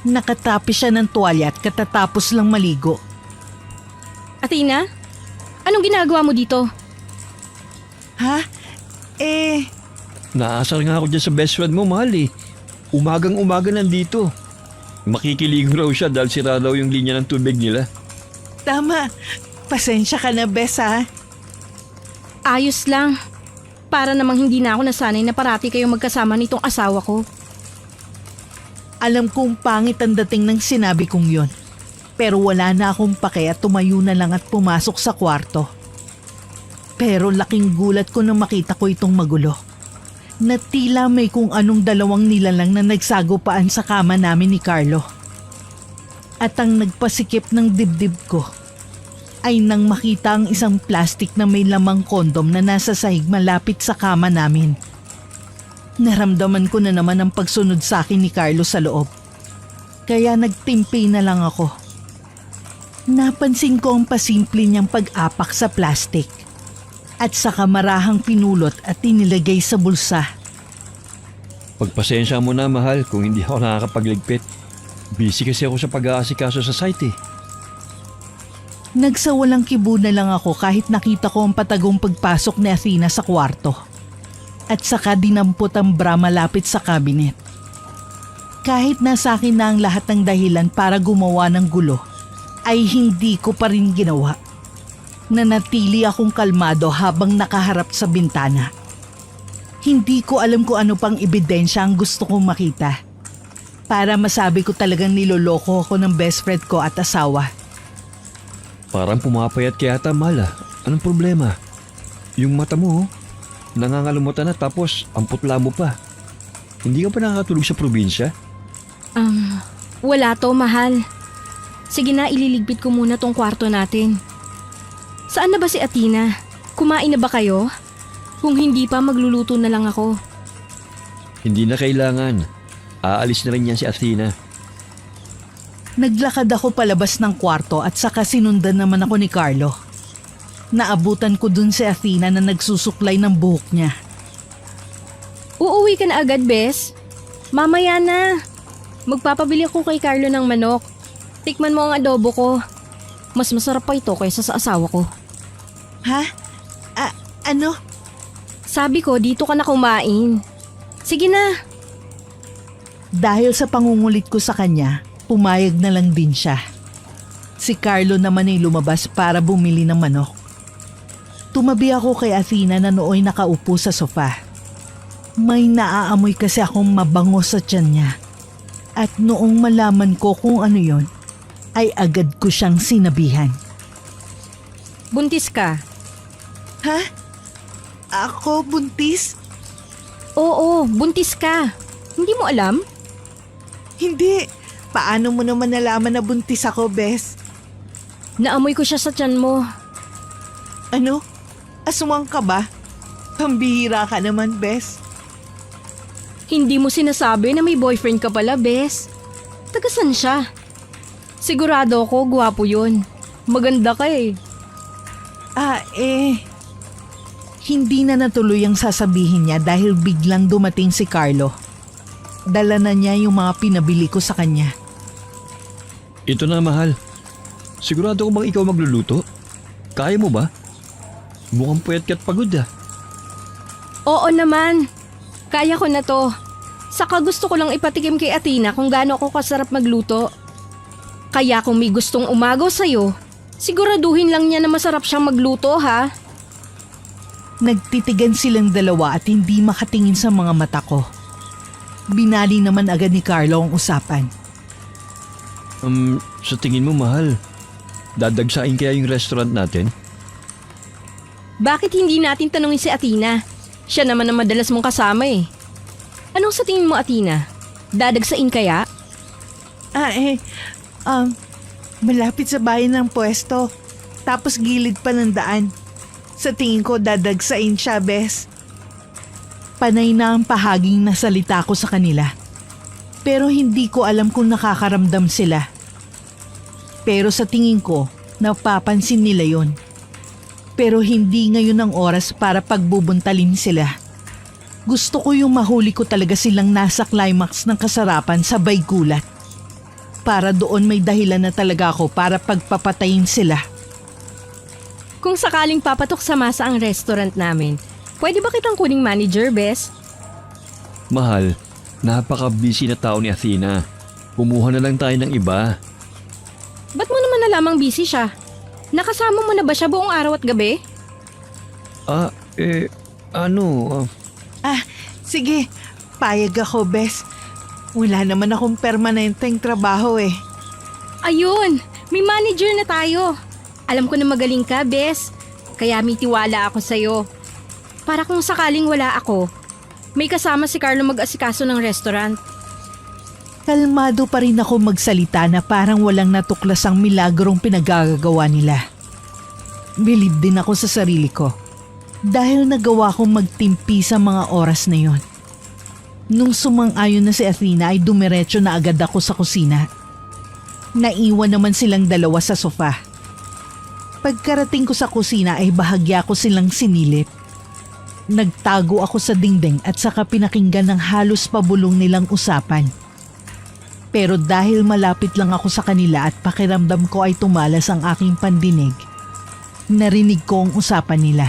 Nakatapi siya ng tuwalya at katatapos lang maligo. Athena? Anong ginagawa mo dito? Ha? Naasar nga ako dyan sa best friend mo, mahal eh. Umagang-umaga nandito. Makikiligo raw siya dahil sira daw yung linya ng tubig nila. Tama. Pasensya ka na, Bes, ha? Ayos lang. Para namang hindi na ako nasanay na parati kayong magkasama nitong asawa ko. Alam kong pangit ang dating ng sinabi kong yon. Pero wala na akong pake at tumayo na lang at pumasok sa kwarto. Pero laking gulat ko nang makita ko itong magulo. Na tila may kung anong dalawang nilalang na nagsagupaan sa kama namin ni Carlo. At ang nagpasikip ng dibdib ko ay nang makita ang isang plastic na may lamang kondom na nasa sahig malapit sa kama namin. Naramdaman ko na naman ang pagsunod sa akin ni Carlo sa loob. Kaya nagtimpi na lang ako. Napansin ko ang pasimple niyang pag-apak sa plastic. At saka marahang pinulot at inilagay sa bulsa. Pagpasensya mo na, mahal, kung hindi ako nakakapagligpit. Busy kasi ako sa pag-aasikaso sa site eh. Nagsawalang kibo na lang ako kahit nakita ko ang patagong pagpasok ni Athena sa kwarto. At saka dinampot ang bra malapit sa cabinet. Kahit nasa akin na ang lahat ng dahilan para gumawa ng gulo, ay hindi ko pa rin ginawa. Nanatili akong kalmado habang nakaharap sa bintana. Hindi ko alam kung ano pang ebidensya ang gusto kong makita. Para masabi ko talagang niloloko ako ng best friend ko at asawa. Parang pumapayat ka yata, mahal ah. Anong problema? Yung mata mo, nangangalumutan na tapos ang putla mo pa. Hindi ka pa nakakatulog sa probinsya? Wala to, mahal. Sige na, ililigpit ko muna tong kwarto natin. Saan na ba si Athena? Kumain na ba kayo? Kung hindi pa, magluluto na lang ako. Hindi na kailangan. Aalis na rin yan si Athena. Naglakad ako palabas ng kwarto at saka sinundan naman ako ni Carlo. Naabutan ko dun si Athena na nagsusuklay ng buhok niya. Uuwi ka na agad, Bes? Mamaya na. Magpapabili ako kay Carlo ng manok. Tikman mo ang adobo ko. Mas masarap pa ito kaysa sa asawa ko. Ha? Ano? Sabi ko, dito ka na kumain. Sige na. Dahil sa pangungulit ko sa kanya, pumayag na lang din siya. Si Carlo naman ay lumabas para bumili ng manok. Tumabi ako kay Athena na nooy nakaupo sa sofa. May naaamoy kasi akong mabango sa tiyan niya. At noong malaman ko kung ano yon, ay agad ko siyang sinabihan. buntis ka. Ha? Ako buntis? Oo, buntis ka. Hindi mo alam? Hindi. Paano mo naman nalaman na buntis ako, Bes? Naamoy ko siya sa tiyan mo. Ano? Aswang ka ba? Pambihira ka naman, Bes. Hindi mo sinasabi na may boyfriend ka pala, Bes. Tagasan siya? Sigurado ako, gwapo yun. Maganda ka eh. Hindi na natuloy ang sasabihin niya dahil biglang dumating si Carlo. Dala na niya yung mga pinabili ko sa kanya. Ito na, mahal. Sigurado ko bang ikaw magluluto? Kaya mo ba? Mukhang puyat ka't pagod ah. Oo naman. Kaya ko na to. Saka gusto ko lang ipatikim kay Athena kung gaano ako kasarap magluto. Kaya kung may gustong umagaw sa'yo, siguraduhin lang niya na masarap siyang magluto ha. Nagtitigan silang dalawa at hindi makatingin sa mga mata ko. Binali naman agad ni Carlo ang usapan. Sa tingin mo, mahal, dadagsain kaya yung restaurant natin? Bakit hindi natin tanungin si Athena? Siya naman ang madalas mong kasama eh. Anong sa tingin mo, Athena? Dadagsain kaya? Malapit sa bayan ng pwesto. Tapos gilid pa ng daan. Sa tingin ko dadagsain siya, Bes. Panay na ang pahaging nasalita ko sa kanila. Pero hindi ko alam kung nakakaramdam sila. Pero sa tingin ko, napapansin nila yon. Pero hindi ngayon ang oras para pagbubuntalin sila. Gusto ko yung mahuli ko talaga silang nasa climax ng kasarapan sabay gulat. Para doon may dahilan na talaga ako para pagpapatayin sila. Kung sakaling papatok sa masa ang restaurant namin, pwede ba kitang kuning manager, Bes? Mahal, napaka-busy na tao ni Athena. Kumuha na lang tayo ng iba. Ba't mo naman nalamang busy siya? Nakasama mo na ba siya buong araw at gabi? Sige, payag ako, Bes. Wala naman akong permanenteng trabaho eh. Ayun, may manager na tayo. Alam ko na magaling ka, Bes. Kaya may tiwala ako sa'yo. Para kung sakaling wala ako, may kasama si Carlo mag-asikaso ng restaurant. Kalmado pa rin ako magsalita na parang walang natuklasang milagrong pinagagagawa nila. Bilib din ako sa sarili ko dahil nagawa kong magtimpi sa mga oras na yon. Nung sumang-ayon na si Athena ay dumiretso na agad ako sa kusina. Naiwan naman silang dalawa sa sofa. Pagkarating ko sa kusina ay bahagya ko silang sinilip. Nagtago ako sa dingding at saka pinakinggan ng halos pabulong nilang usapan. Pero dahil malapit lang ako sa kanila at pakiramdam ko ay tumalas ang aking pandinig, narinig ko ang usapan nila.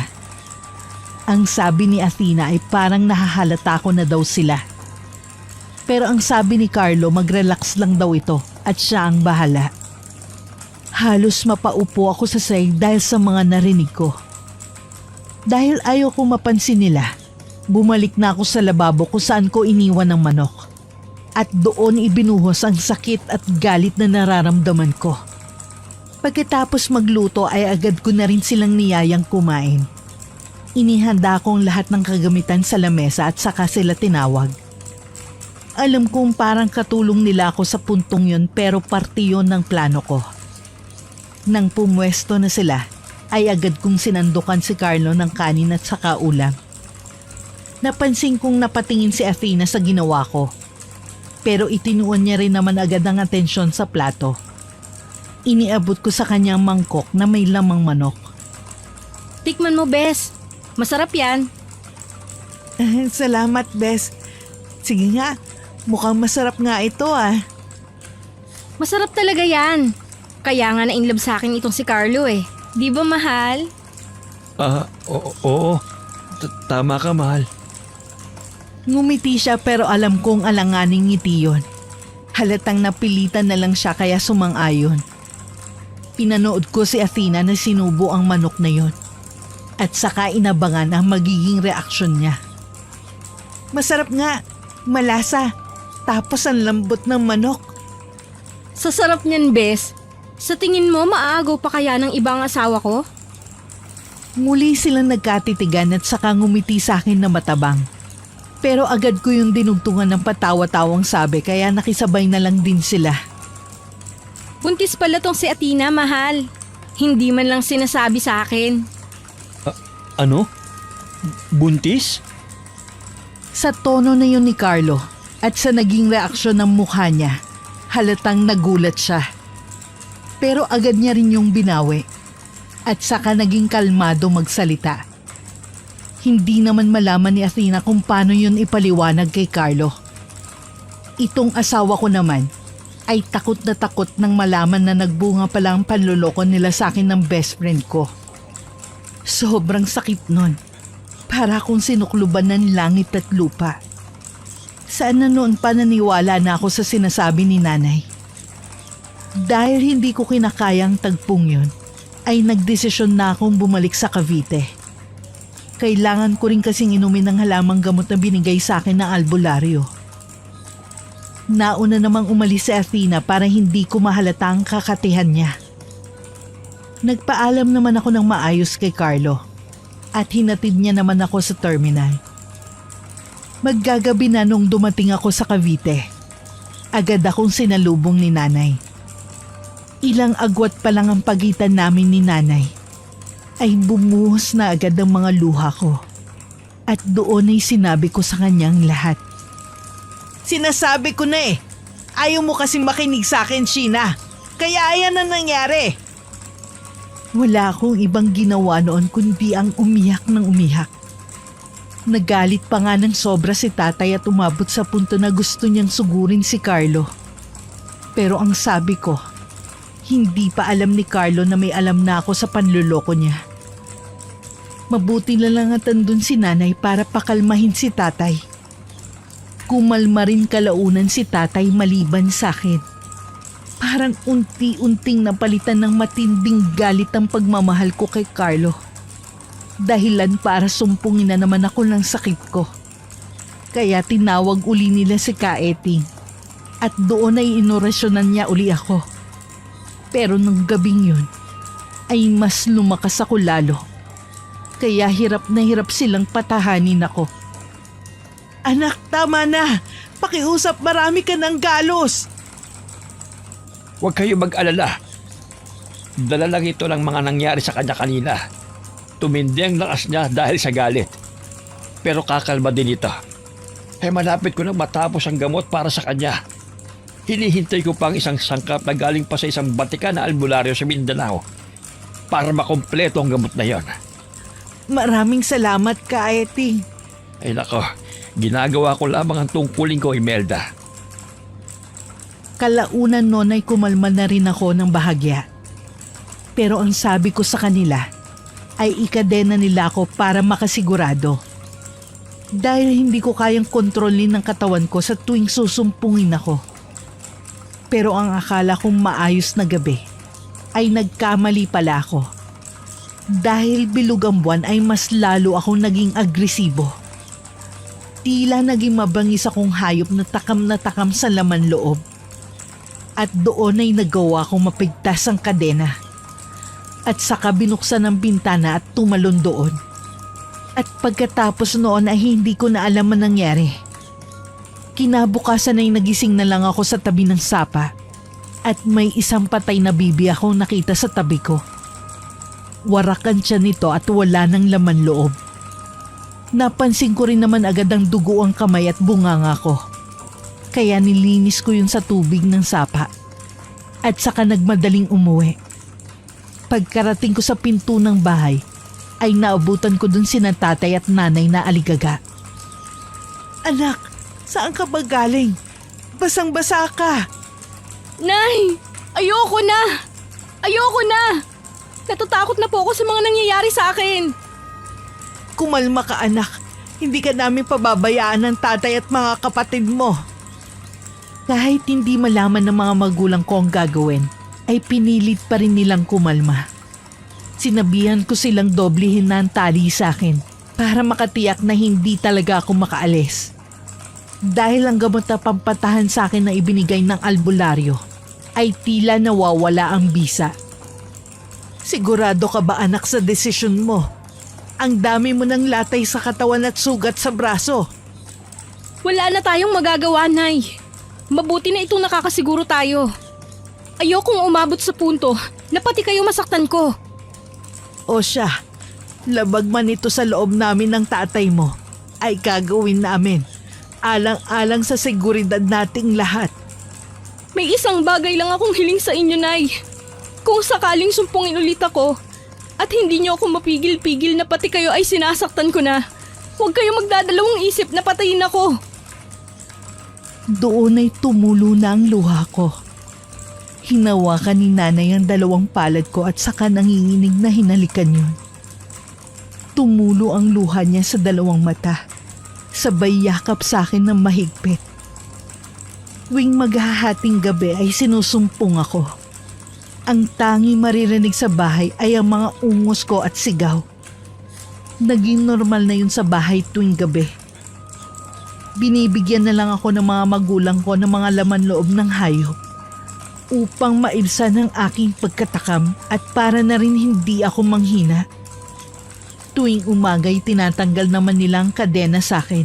Ang sabi ni Athena ay parang nahahalata ko na daw sila. Pero ang sabi ni Carlo mag-relax lang daw ito at siya ang bahala. Halos mapaupo ako sa sahig dahil sa mga narinig ko. Dahil ayaw ko mapansin nila, bumalik na ako sa lababo kung saan ko iniwan ang manok. At doon ibinuhos ang sakit at galit na nararamdaman ko. Pagkatapos magluto ay agad ko na rin silang niyayang kumain. Inihanda ko ang lahat ng kagamitan sa lamesa at saka sila tinawag. Alam kong parang katulong nila ako sa puntong yon pero parte yon ng plano ko. Nang pumwesto na sila, ay agad kong sinandukan si Carlo ng kanin at saka ulam. Napansin kong napatingin si Athena sa ginawa ko. Pero itinuon niya rin naman agad ang atensyon sa plato. Iniabot ko sa kanyang mangkok na may lamang manok. Tikman mo, Bes. Masarap yan. Salamat, Bes. Sige nga, mukhang masarap nga ito ah. Masarap talaga yan. Kaya nga na-inlove sa akin itong si Carlo eh. Di ba, mahal? Oo. Tama ka, mahal. Ngumiti siya pero alam kong alanganing ngiti yon. Halatang napilitan na lang siya kaya sumang-ayon. Pinanood ko si Athena na sinubo ang manok na yon. At saka inabangan ang magiging reaksyon niya. Masarap nga, malasa, tapos ang lambot ng manok. Sa sarap niyan, Bes. Sa tingin mo, maaagaw pa kaya ng ibang asawa ko? Muli silang nagkatitigan at saka ngumiti sa akin na matabang. Pero agad ko yung dinugtungan ng patawa-tawang sabi kaya nakisabay na lang din sila. Buntis pala tong si Athena, mahal. Hindi man lang sinasabi sa akin. Ano? Buntis? Sa tono na yun ni Carlo at sa naging reaksyon ng mukha niya, halatang nagulat siya. Pero agad niya rin yung binawi at saka naging kalmado magsalita. Hindi naman malaman ni Athena kung paano yun ipaliwanag kay Carlo. Itong asawa ko naman ay takot na takot nang malaman na nagbunga pala ang panloloko nila sa akin ng best friend ko. Sobrang sakit nun. Para akong sinukluban ng langit at lupa. Saan na noon pa naniwala na ako sa sinasabi ni nanay? Dahil hindi ko kinakayang tagpong yun, ay nagdesisyon na akong bumalik sa Cavite. Kailangan ko rin kasing inumin ng halamang gamot na binigay sa akin ng albularyo. Nauna namang umalis si Athena para hindi ko mahalata ang kakatihan niya. Nagpaalam naman ako ng maayos kay Carlo at hinatid niya naman ako sa terminal. Maggagabi na nung dumating ako sa Cavite. Agad akong sinalubong ni nanay. Ilang agwat pa lang ang pagitan namin ni nanay ay bumuhos na agad ang mga luha ko. At doon ay sinabi ko sa kanyang lahat. Sinasabi ko na eh. Ayaw mo kasing makinig sa akin, Sheena. Kaya ayan ang nangyari. Wala akong ibang ginawa noon kundi ang umiyak ng umiyak. Nagalit pa nga ng sobra si tatay at umabot sa punto na gusto niyang sugurin si Carlo. Pero ang sabi ko, hindi pa alam ni Carlo na may alam na ako sa panluloko niya. Mabuti na lang at andun si nanay para pakalmahin si tatay. Kumalma rin kalaunan si tatay maliban sa akin. Parang unti-unting napalitan ng matinding galit ang pagmamahal ko kay Carlo. Dahilan para sumpungin na naman ako ng sakit ko. Kaya tinawag uli nila si Kaeting at doon ay inorasyonan niya uli ako. Pero nung gabing yun ay mas lumakas ako lalo. Kaya hirap na hirap silang patahanin ako. Anak, tama na. Pakiusap, marami ka ng galos. Huwag kayo mag-alala. Dala lang ito ng mga nangyari sa kanya kanina. Tumindi ang lakas niya dahil sa galit. Pero kakalma din ito. Malapit ko nang matapos ang gamot para sa kanya. Hinihintay ko pa ang isang sangkap na galing pa sa isang batikan na albularyo sa Mindanao para makompleto ang gamot na yon. Maraming salamat, Kaeting. Ay nako, ginagawa ko lamang ang tungkulin ko, Imelda. Kalaunan noon ay kumalma na rin ako ng bahagya. Pero ang sabi ko sa kanila ay ikadena nila ako para makasigurado. Dahil hindi ko kayang kontrolin ng katawan ko sa tuwing susumpungin ako. Pero ang akala kong maayos na gabi ay nagkamali pala ako. Dahil bilog ang buwan ay mas lalo akong naging agresibo. Tila naging mabangis akong hayop na takam sa laman loob. At doon ay nagawa kong mapigtas ang kadena. At saka binuksan ang bintana at tumalon doon. At pagkatapos noon ay hindi ko na alam ang nangyari. Kinabukasan ay nagising na lang ako sa tabi ng sapa. At may isang patay na bibi akong nakita sa tabi ko. Warakan siya nito at wala ng laman loob. Napansin ko rin naman agad ang dugo ang kamay at bunganga ko. Kaya nilinis ko yun sa tubig ng sapa. At saka nagmadaling umuwi. Pagkarating ko sa pinto ng bahay, ay naabutan ko dun sina tatay at nanay na aligaga. Anak, saan ka ba galing? Basang-basa ka. Nay! Ayoko na! Ayoko na! Natatakot na po ako sa mga nangyayari sa akin. Kumalma ka, anak. Hindi ka namin pababayaan ng tatay at mga kapatid mo. Kahit hindi malaman ng mga magulang ko ang gagawin, ay pinilit pa rin nilang kumalma. Sinabihan ko silang doblehin na ang tali sa akin para makatiyak na hindi talaga ako makaalis. Dahil ang gamot na pampatahan sa akin na ibinigay ng albularyo ay tila nawawala ang bisa. Sigurado ka ba, anak, sa desisyon mo Ang dami mo ng latay sa katawan at sugat sa braso. Wala na tayong magagawa, Nay. Mabuti na itong nakakasiguro tayo. Ayokong umabot sa punto na pati kayo masaktan ko. O siya, labag man ito sa loob namin ng tatay mo, ay gagawin namin. Alang-alang sa seguridad nating lahat. May isang bagay lang akong hiling sa inyo, Nay. Kung sakaling sumpungin ulit ako at hindi niyo ako mapigil-pigil na pati kayo ay sinasaktan ko na, huwag kayo magdadalawang isip na patayin ako. Doon ay tumulo na ang luha ko. Hinawakan ni nanay ang dalawang palad ko at saka nanginginig na hinalikan yun. Tumulo ang luha niya sa dalawang mata. Sabay yakap sa akin ng mahigpit. Tuwing maghahating gabi ay sinusumpong ako. Ang tangi maririnig sa bahay ay ang mga ungos ko at sigaw. Naging normal na yun sa bahay tuwing gabi. Binibigyan na lang ako ng mga magulang ko ng mga laman loob ng hayop upang maibsan ang aking pagkatakam at para na rin hindi ako manghina. Tuwing umaga'y tinatanggal naman nila ang kadena sa akin.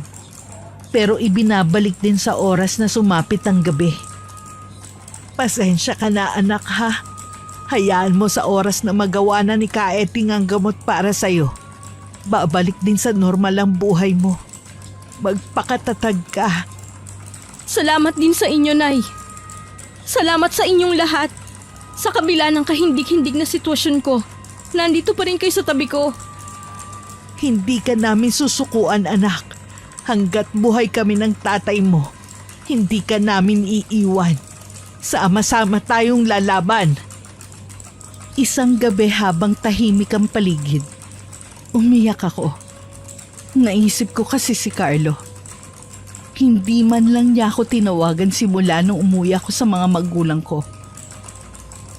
Pero ibinabalik din sa oras na sumapit ang gabi. Pasensya ka na anak ha. Hayaan mo sa oras na magawa na ni Kaeting ang gamot para sa'yo. Babalik din sa normal ang buhay mo. Magpakatatag ka. Salamat din sa inyo, Nay. Salamat sa inyong lahat. Sa kabila ng kahindig-hindig na sitwasyon ko, nandito pa rin kayo sa tabi ko. Hindi ka namin susukuan anak. Hanggat buhay kami ng tatay mo, hindi ka namin iiwan. Sama-sama tayong lalaban. Isang gabi habang tahimik ang paligid, umiyak ako. Naisip ko kasi si Carlo. Hindi man lang niya ako tinawagan simula nung umuwi ako sa mga magulang ko.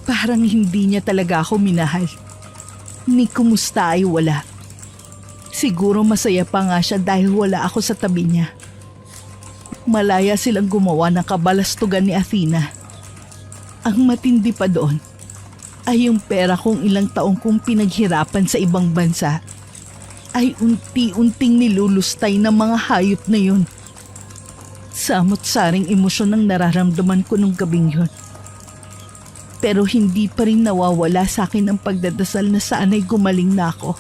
Parang hindi niya talaga ako minahal. Ni kumusta ay wala. Siguro masaya pa nga siya dahil wala ako sa tabi niya. Malaya silang gumawa ng kabalastugan ni Athena. Ang matindi pa doon ay yung pera kong ilang taong kong pinaghirapan sa ibang bansa ay unti-unting nilulustay ng mga hayop na yun. Samot-saring emosyon ang nararamdaman ko nung gabing yun. Pero hindi pa rin nawawala sa akin ang pagdadasal na sana'y gumaling na ako.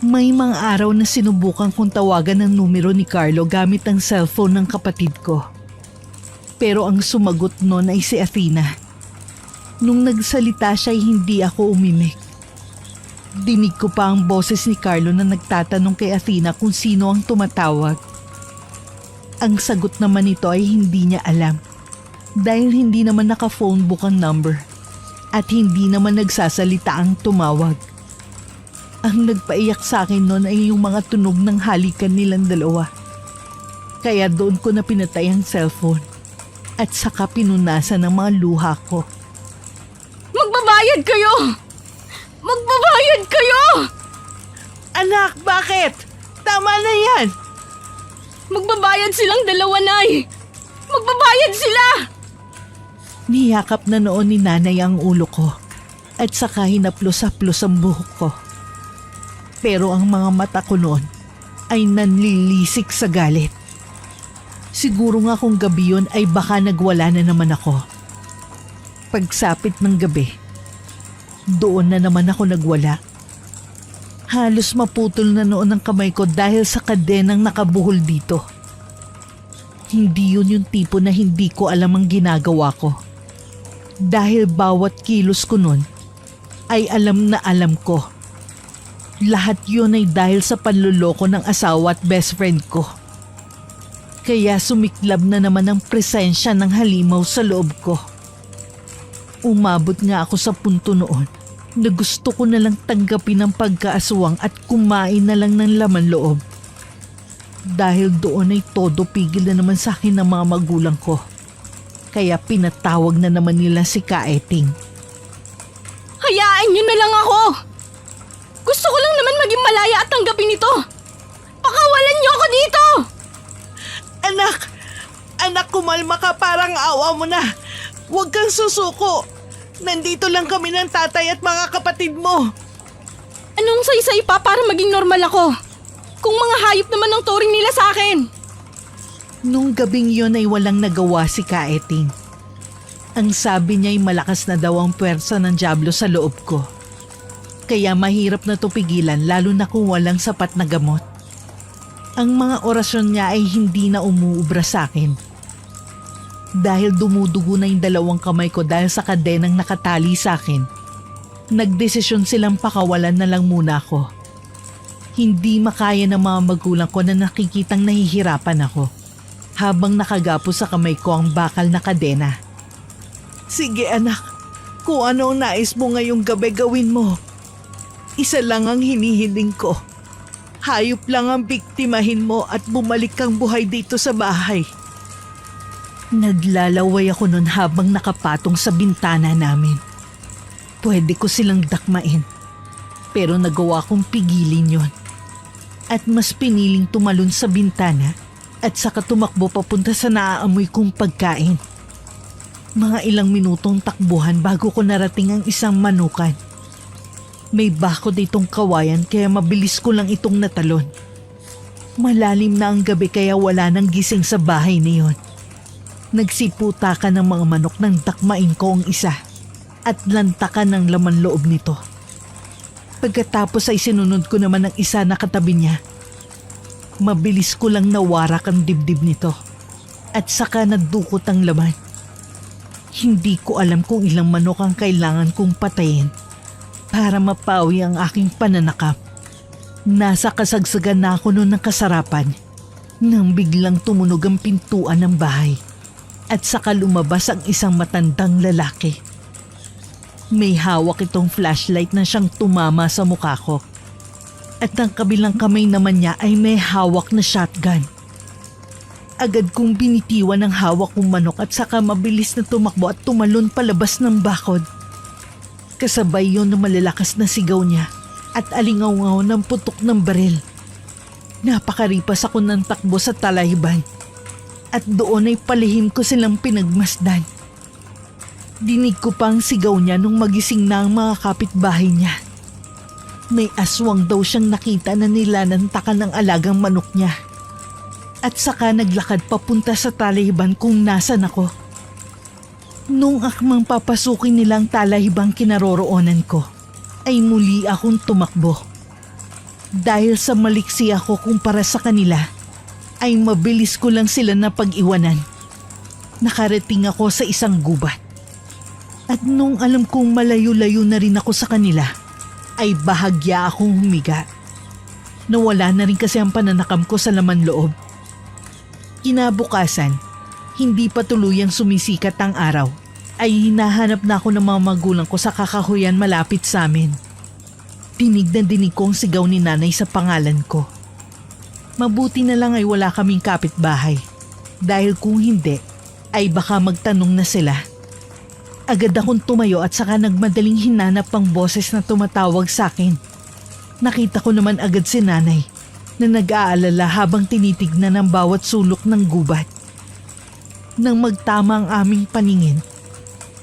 May mga araw na sinubukan kong tawagan ang numero ni Carlo gamit ang cellphone ng kapatid ko. Pero ang sumagot noon ay si Athena. Nung nagsalita siya ay hindi ako umimik. Dinig ko pa ang boses ni Carlo na nagtatanong kay Athena kung sino ang tumatawag. Ang sagot naman nito ay hindi niya alam dahil hindi naman naka-phone book ang number at hindi naman nagsasalita ang tumawag. Ang nagpaiyak sa akin noon ay yung mga tunog ng halikan nilang dalawa. Kaya doon ko na pinatay ang cellphone at saka pinunasan ang mga luha ko. Magbabayad kayo! Magbabayad kayo! Anak, bakit? Tama na yan! Magbabayad silang dalawa, Nay! Magbabayad sila! Niyakap na noon ni nanay ang ulo ko at saka hinaplos-haplos ang buhok ko. Pero ang mga mata ko noon ay nanlilisik sa galit. Siguro nga kung gabi yun ay baka nagwala na naman ako. Pagsapit ng gabi, doon na naman ako nagwala. Halos maputol na noon ang kamay ko dahil sa kadenang nakabuhol dito. Hindi yun yung tipo na hindi ko alam ang ginagawa ko. Dahil bawat kilos ko noon ay alam na alam ko. Lahat yun ay dahil sa panluloko ng asawa at best friend ko. Kaya sumiklab na naman ang presensya ng halimaw sa loob ko. Umabot nga ako sa punto noon na gusto ko na lang tanggapin ang pagkaaswang at kumain na lang ng laman loob. Dahil doon ay todo pigil na naman sa akin ng mga magulang ko. Kaya pinatawag na naman nila si Kaeting. Hayaan niyo na lang ako! Gusto ko lang naman maging malaya at tanggapin ito! Pakawalan niyo ako dito! Anak, kumalma ka, parang awa mo na. Huwag kang susuko. Nandito lang kami ng tatay at mga kapatid mo. Anong say-say pa para maging normal ako? Kung mga hayop naman ang turing nila sa akin. Nung gabing yon ay walang nagawa si Kaeting. Ang sabi niya ay malakas na daw ang puwersa ng dyablo sa loob ko. Kaya mahirap na to pigilan lalo na kung walang sapat na gamot. Ang mga orasyon niya ay hindi na umuubra sa akin. Dahil dumudugo na yung dalawang kamay ko dahil sa kadenang nakatali sa akin, nagdesisyon silang pakawalan na lang muna ako. Hindi makaya ng mga magulang ko na nakikitang nahihirapan ako habang nakagapo sa kamay ko ang bakal na kadena. Sige anak, kung ano ang nais mo ngayong gabi gawin mo. Isa lang ang hinihiling ko. Hayop lang ang biktimahin mo at bumalik kang buhay dito sa bahay. Naglalaway ako nun habang nakapatong sa bintana namin. Pwede ko silang dakmain, pero nagawa kong pigilin yon. At mas piniling tumalon sa bintana at saka tumakbo papunta sa naaamoy kong pagkain. Mga ilang minutong takbuhan bago ko narating ang isang manukan. May bakod itong kawayan kaya mabilis ko lang itong natalon. Malalim na ang gabi kaya wala nang gising sa bahay niyon. Nagsiputakan ng mga manok nang dakmain ko ang isa at lantakan ng laman loob nito. Pagkatapos ay sinunod ko naman ang isa na katabi niya. Mabilis ko lang nawarak ang dibdib nito at saka nadukot ang laman. Hindi ko alam kung ilang manok ang kailangan kong patayin para mapawi ang aking pananakap. Nasa kasagsagan na ako noon ng kasarapan nang biglang tumunog ang pintuan ng bahay at saka lumabas ang isang matandang lalaki. May hawak itong flashlight na siyang tumama sa mukha ko at ang kabilang kamay naman niya ay may hawak na shotgun. Agad kong binitiwan ang hawak kong manok at saka mabilis na tumakbo at tumalon palabas ng bakod. Kasabay yon ng malalakas na sigaw niya at alingaw-ngaw ng putok ng baril. Napakaripas ako ng takbo sa talayban at doon ay palihim ko silang pinagmasdan. Dinig ko pa ang sigaw niya nung magising na ang mga kapitbahay niya. May aswang daw siyang nakita na nilanantakan ng alagang manok niya. At saka naglakad papunta sa talayban kung nasan ako. Nung akmang papasukin nilang talaybang kinaroroonan ko, ay muli akong tumakbo. Dahil sa maliksi ako kumpara sa kanila, ay mabilis ko lang sila na pag-iwanan. Nakarating ako sa isang gubat. At nung alam kong malayo-layo na rin ako sa kanila, ay bahagya akong humiga. Nawala na rin kasi ang pananakam ko sa laman loob. Kinabukasan, hindi pa tuluyang sumisikat ang araw, ay hinahanap na ako ng mga magulang ko sa kakahuyan malapit sa amin. Dinig na dinig ko ang sigaw ni nanay sa pangalan ko. Mabuti na lang ay wala kaming kapitbahay, dahil kung hindi, ay baka magtanong na sila. Agad akong tumayo at saka nagmadaling hinanap ang boses na tumatawag sa akin. Nakita ko naman agad si nanay na nag-aalala habang tinitignan ang bawat sulok ng gubat. Nang magtama ang aming paningin,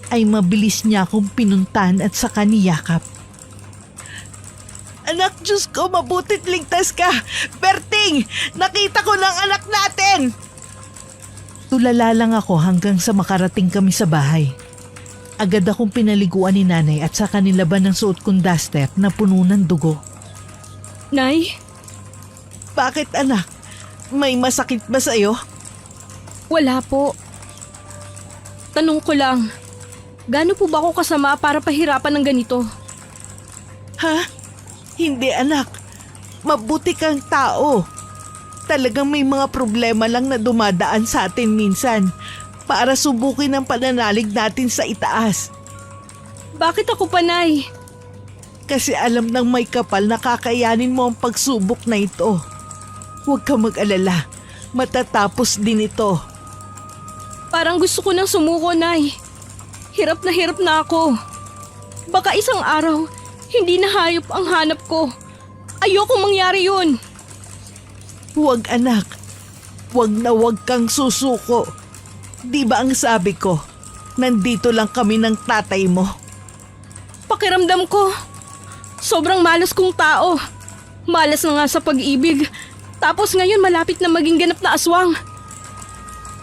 ay mabilis niya akong pinuntahan at saka niyakap. Anak, Diyos ko, mabutit ligtas ka! Berting! Nakita ko ng anak natin! Tulala lang ako hanggang sa makarating kami sa bahay. Agad akong pinaliguan ni nanay at saka nilaban ng suot kong duster na puno ng dugo. Nay? Bakit anak? May masakit ba sa'yo? Wala po. Tanong ko lang, gaano po ba ako kasama para pahirapan ng ganito? Ha? Hindi anak. Mabuti kang tao. Talagang may mga problema lang na dumadaan sa atin minsan para subukin ang pananalig natin sa itaas. Bakit ako pa, Nay? Kasi alam ng may kapal na kakayanin mo ang pagsubok na ito. Huwag ka mag-alala. Matatapos din ito. Parang gusto ko nang sumuko, Nay. Hirap na ako. Baka isang araw, hindi na hayop ang hanap ko. Ayoko mangyari yun. Huwag anak. Huwag na huwag kang susuko. Di ba ang sabi ko, nandito lang kami ng tatay mo? Pakiramdam ko, Sobrang malas kong tao. Malas na nga sa pag-ibig. Tapos ngayon malapit na maging ganap na aswang.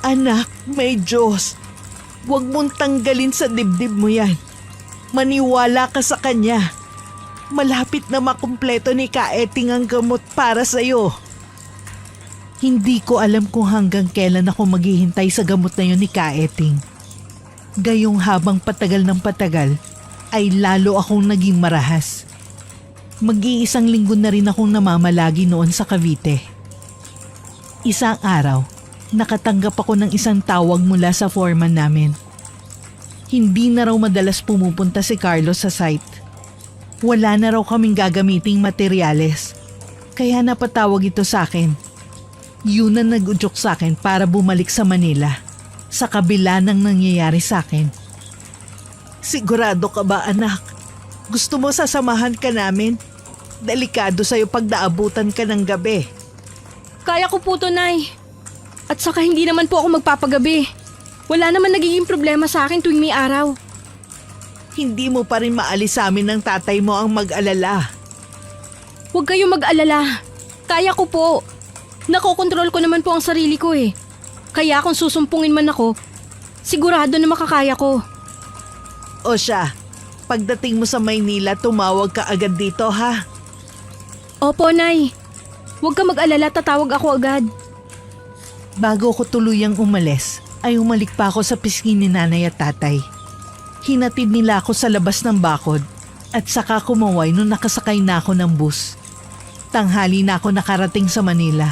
Anak, may Diyos. Huwag mong tanggalin sa dibdib mo yan. Maniwala ka sa kanya. Malapit na makumpleto ni Kaeting ang gamot para sa'yo. Hindi ko alam kung hanggang kailan ako maghihintay sa gamot na yun ni Kaeting. Gayong habang patagal ng patagal, ay lalo akong naging marahas. Mag-iisang linggo na rin akong namamalagi noon sa Cavite. Isang araw, nakatanggap ako ng isang tawag mula sa foreman namin. Hindi na raw madalas pumupunta si Carlos sa site. Wala na raw kaming gagamiting materyales. Kaya napatawag ito sa akin. Yun ang nag-udyok sa akin para bumalik sa Manila. Sa kabila ng nangyayari sa akin. Sigurado ka ba, anak? Gusto mo sasamahan ka namin? Delikado sa'yo pag naabutan ka ng gabi. Kaya ko po to, Nay. At saka hindi naman po ako magpapagabi. Wala naman nagiging problema sa akin tuwing may araw. Hindi mo pa rin maalis sa amin ng tatay mo ang mag-alala. Huwag kayong mag-alala. Kaya ko po. Nakokontrol ko naman po ang sarili ko eh. Kaya kung susumpungin man ako, sigurado na makakaya ko. O siya, pagdating mo sa Maynila, tumawag ka agad dito ha. Opo, Nay. Huwag ka mag-alala, tatawag ako agad. Bago ko tuluyang umalis, ay umalik pa ako sa pisngi ni nanay at tatay. Hinatid nila ako sa labas ng bakod at saka kumaway nung nakasakay na ako ng bus. Tanghali na ako nakarating sa Manila.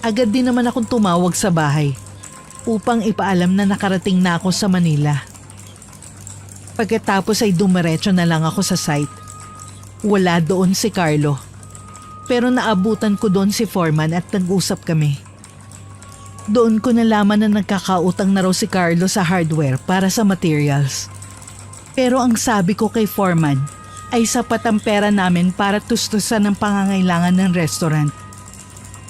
Agad din naman akong tumawag sa bahay upang ipaalam na nakarating na ako sa Manila. Pagkatapos ay dumiretso na lang ako sa site. Wala doon si Carlo. Pero naabutan ko doon si foreman at nag-usap kami. Doon ko nalaman na nagkakautang na raw si Carlo sa hardware para sa materials. Pero ang sabi ko kay foreman ay sapat ang pera namin para tustusan ang pangangailangan ng restaurant.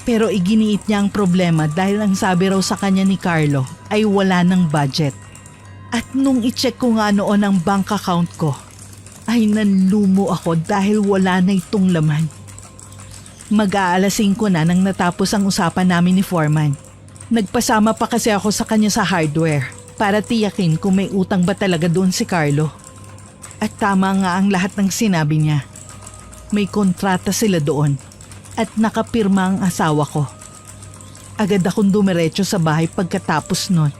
Pero iginiit niya ang problema dahil ang sabi raw sa kanya ni Carlo ay wala ng budget. At nung i-check ko nga noon ang bank account ko, ay nanlumo ako dahil wala na itong laman. Mag-aalas 5 na nang natapos ang usapan namin ni foreman. Nagpasama pa kasi ako sa kanya sa hardware para tiyakin kung may utang ba talaga doon si Carlo. At tama nga ang lahat ng sinabi niya. May kontrata sila doon at nakapirma ang asawa ko. Agad akong dumiretso sa bahay pagkatapos nun.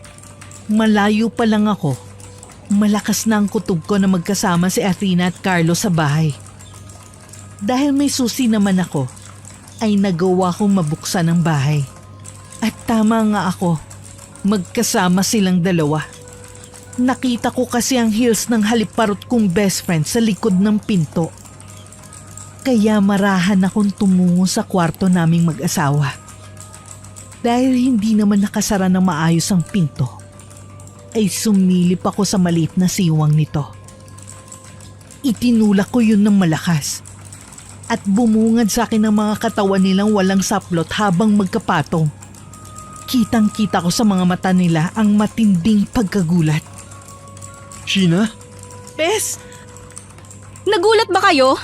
Malayo pa lang ako. Malakas na ang kutob ko na magkasama si Athena at Carlo sa bahay. Dahil may susi naman ako, ay nagawa kong mabuksan ang bahay. At tama nga ako, magkasama silang dalawa. Nakita ko kasi ang heels ng haliparot kong best friend sa likod ng pinto. Kaya marahan akong tumungo sa kwarto naming mag-asawa. Dahil hindi naman nakasara ng maayos ang pinto, ay sumilip ako sa maliit na siwang nito. Itinulak ko yun ng malakas. At bumungad sa akin ang mga katawan nilang walang saplot habang magkapatong. Kitang-kita ko sa mga mata nila ang matinding pagkagulat. Sheena? Bes, Nagulat ba kayo?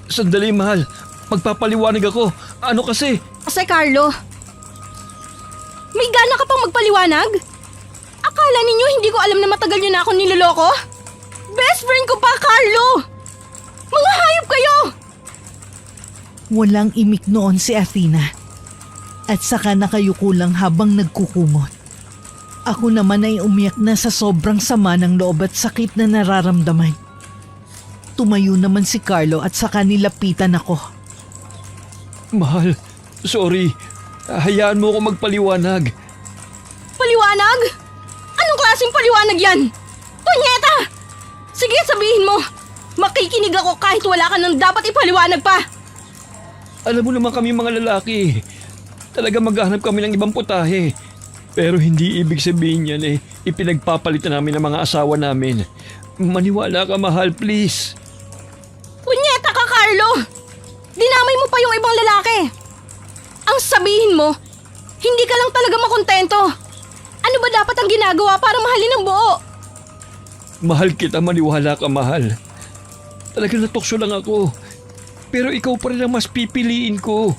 Sandali, mahal. Magpapaliwanag ako. Ano kasi? Kasi Carlo, may gana ka pang magpaliwanag? Akala ninyo hindi ko alam na matagal nyo na ako niloloko? Best friend ko pa, Carlo! Mga hayop kayo! walang imik noon si Athena. At saka nakayuko lang habang nagkukumot. Ako naman ay umiyak na sa sobrang sama ng loob at sakit na nararamdaman. Tumayo naman si Carlo at saka nilapitan ako. Mahal, sorry. Hayaan mo ako magpaliwanag. Paliwanag? Anong klaseng paliwanag yan? Punyeta! Sige, sabihin mo. Makikinig ako kahit wala ka nang dapat ipaliwanag pa. Alam mo naman kami mga lalaki. Talaga maghahanap kami ng ibang putahe. Pero hindi ibig sabihin yan ipinagpapalitan namin ng mga asawa namin. Maniwala ka, mahal, please. Punyeta ka, Carlo! Dinamay mo pa yung ibang lalaki. Ang sabihin mo, hindi ka lang talaga makontento. Ano ba dapat ang ginagawa para mahalin ang buo? Mahal kita, maniwala ka, mahal. Talagang natukso lang ako. Pero ikaw pa rin ang mas pipiliin ko.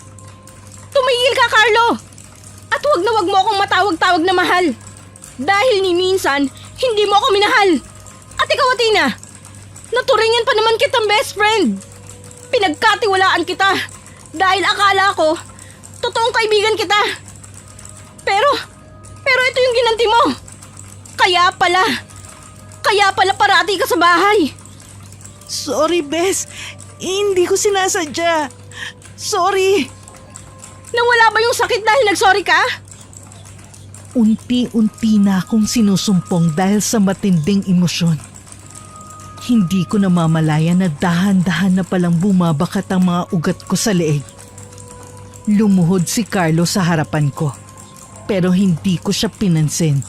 Tumigil ka, Carlo! At wag mo akong matawag-tawag na mahal. Dahil ni minsan, hindi mo ako minahal. At ikaw, Athena, naturingan pa naman kitang best friend. Pinagkatiwalaan kita dahil akala ko, totoong kaibigan kita. Pero ito yung ginanti mo. Kaya pala parati ka sa bahay. Sorry, Bes. Hindi ko sinasadya. Sorry. Nawala ba yung sakit dahil nagsorry ka? Unti-unti na akong sinusumpong dahil sa matinding emosyon. Hindi ko namamalaya na dahan-dahan na palang bumabakat ang mga ugat ko sa leeg. Lumuhod si Carlo sa harapan ko, pero hindi ko siya pinansin.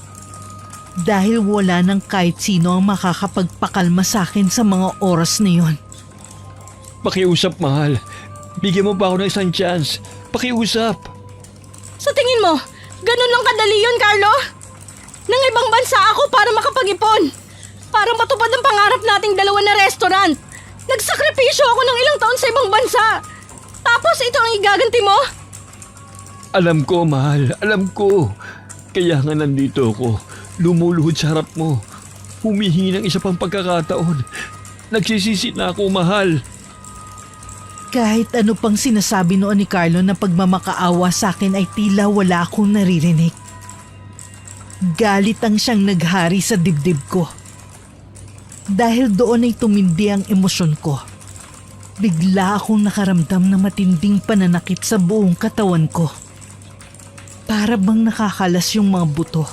Dahil wala nang kahit sino ang makakapagpakalma sa akin sa mga oras na yon. Pakiusap, mahal. Bigyan mo ba ako ng isang chance? Pakiusap. Sa tingin mo, ganun lang kadali yun, Carlo? Nang ibang bansa ako para makapag-ipon. Para matupad ang pangarap nating dalawa na restaurant. Nagsakripisyo ako ng ilang taon sa ibang bansa. Tapos ito ang igaganti mo? Alam ko, mahal. Alam ko. Kaya nga nandito ako. Lumuluhod sa harap mo. Humihingi ng isa pang pagkakataon. Nagsisisi na ako, mahal. Kahit ano pang sinasabi noon ni Carlo na pagmamakaawa sa akin ay tila wala akong naririnig. Galit ang siyang naghari sa dibdib ko. Dahil doon ay tumindi ang emosyon ko. Bigla akong nakaramdam ng matinding pananakit sa buong katawan ko. Para bang nakakalas yung mga buto.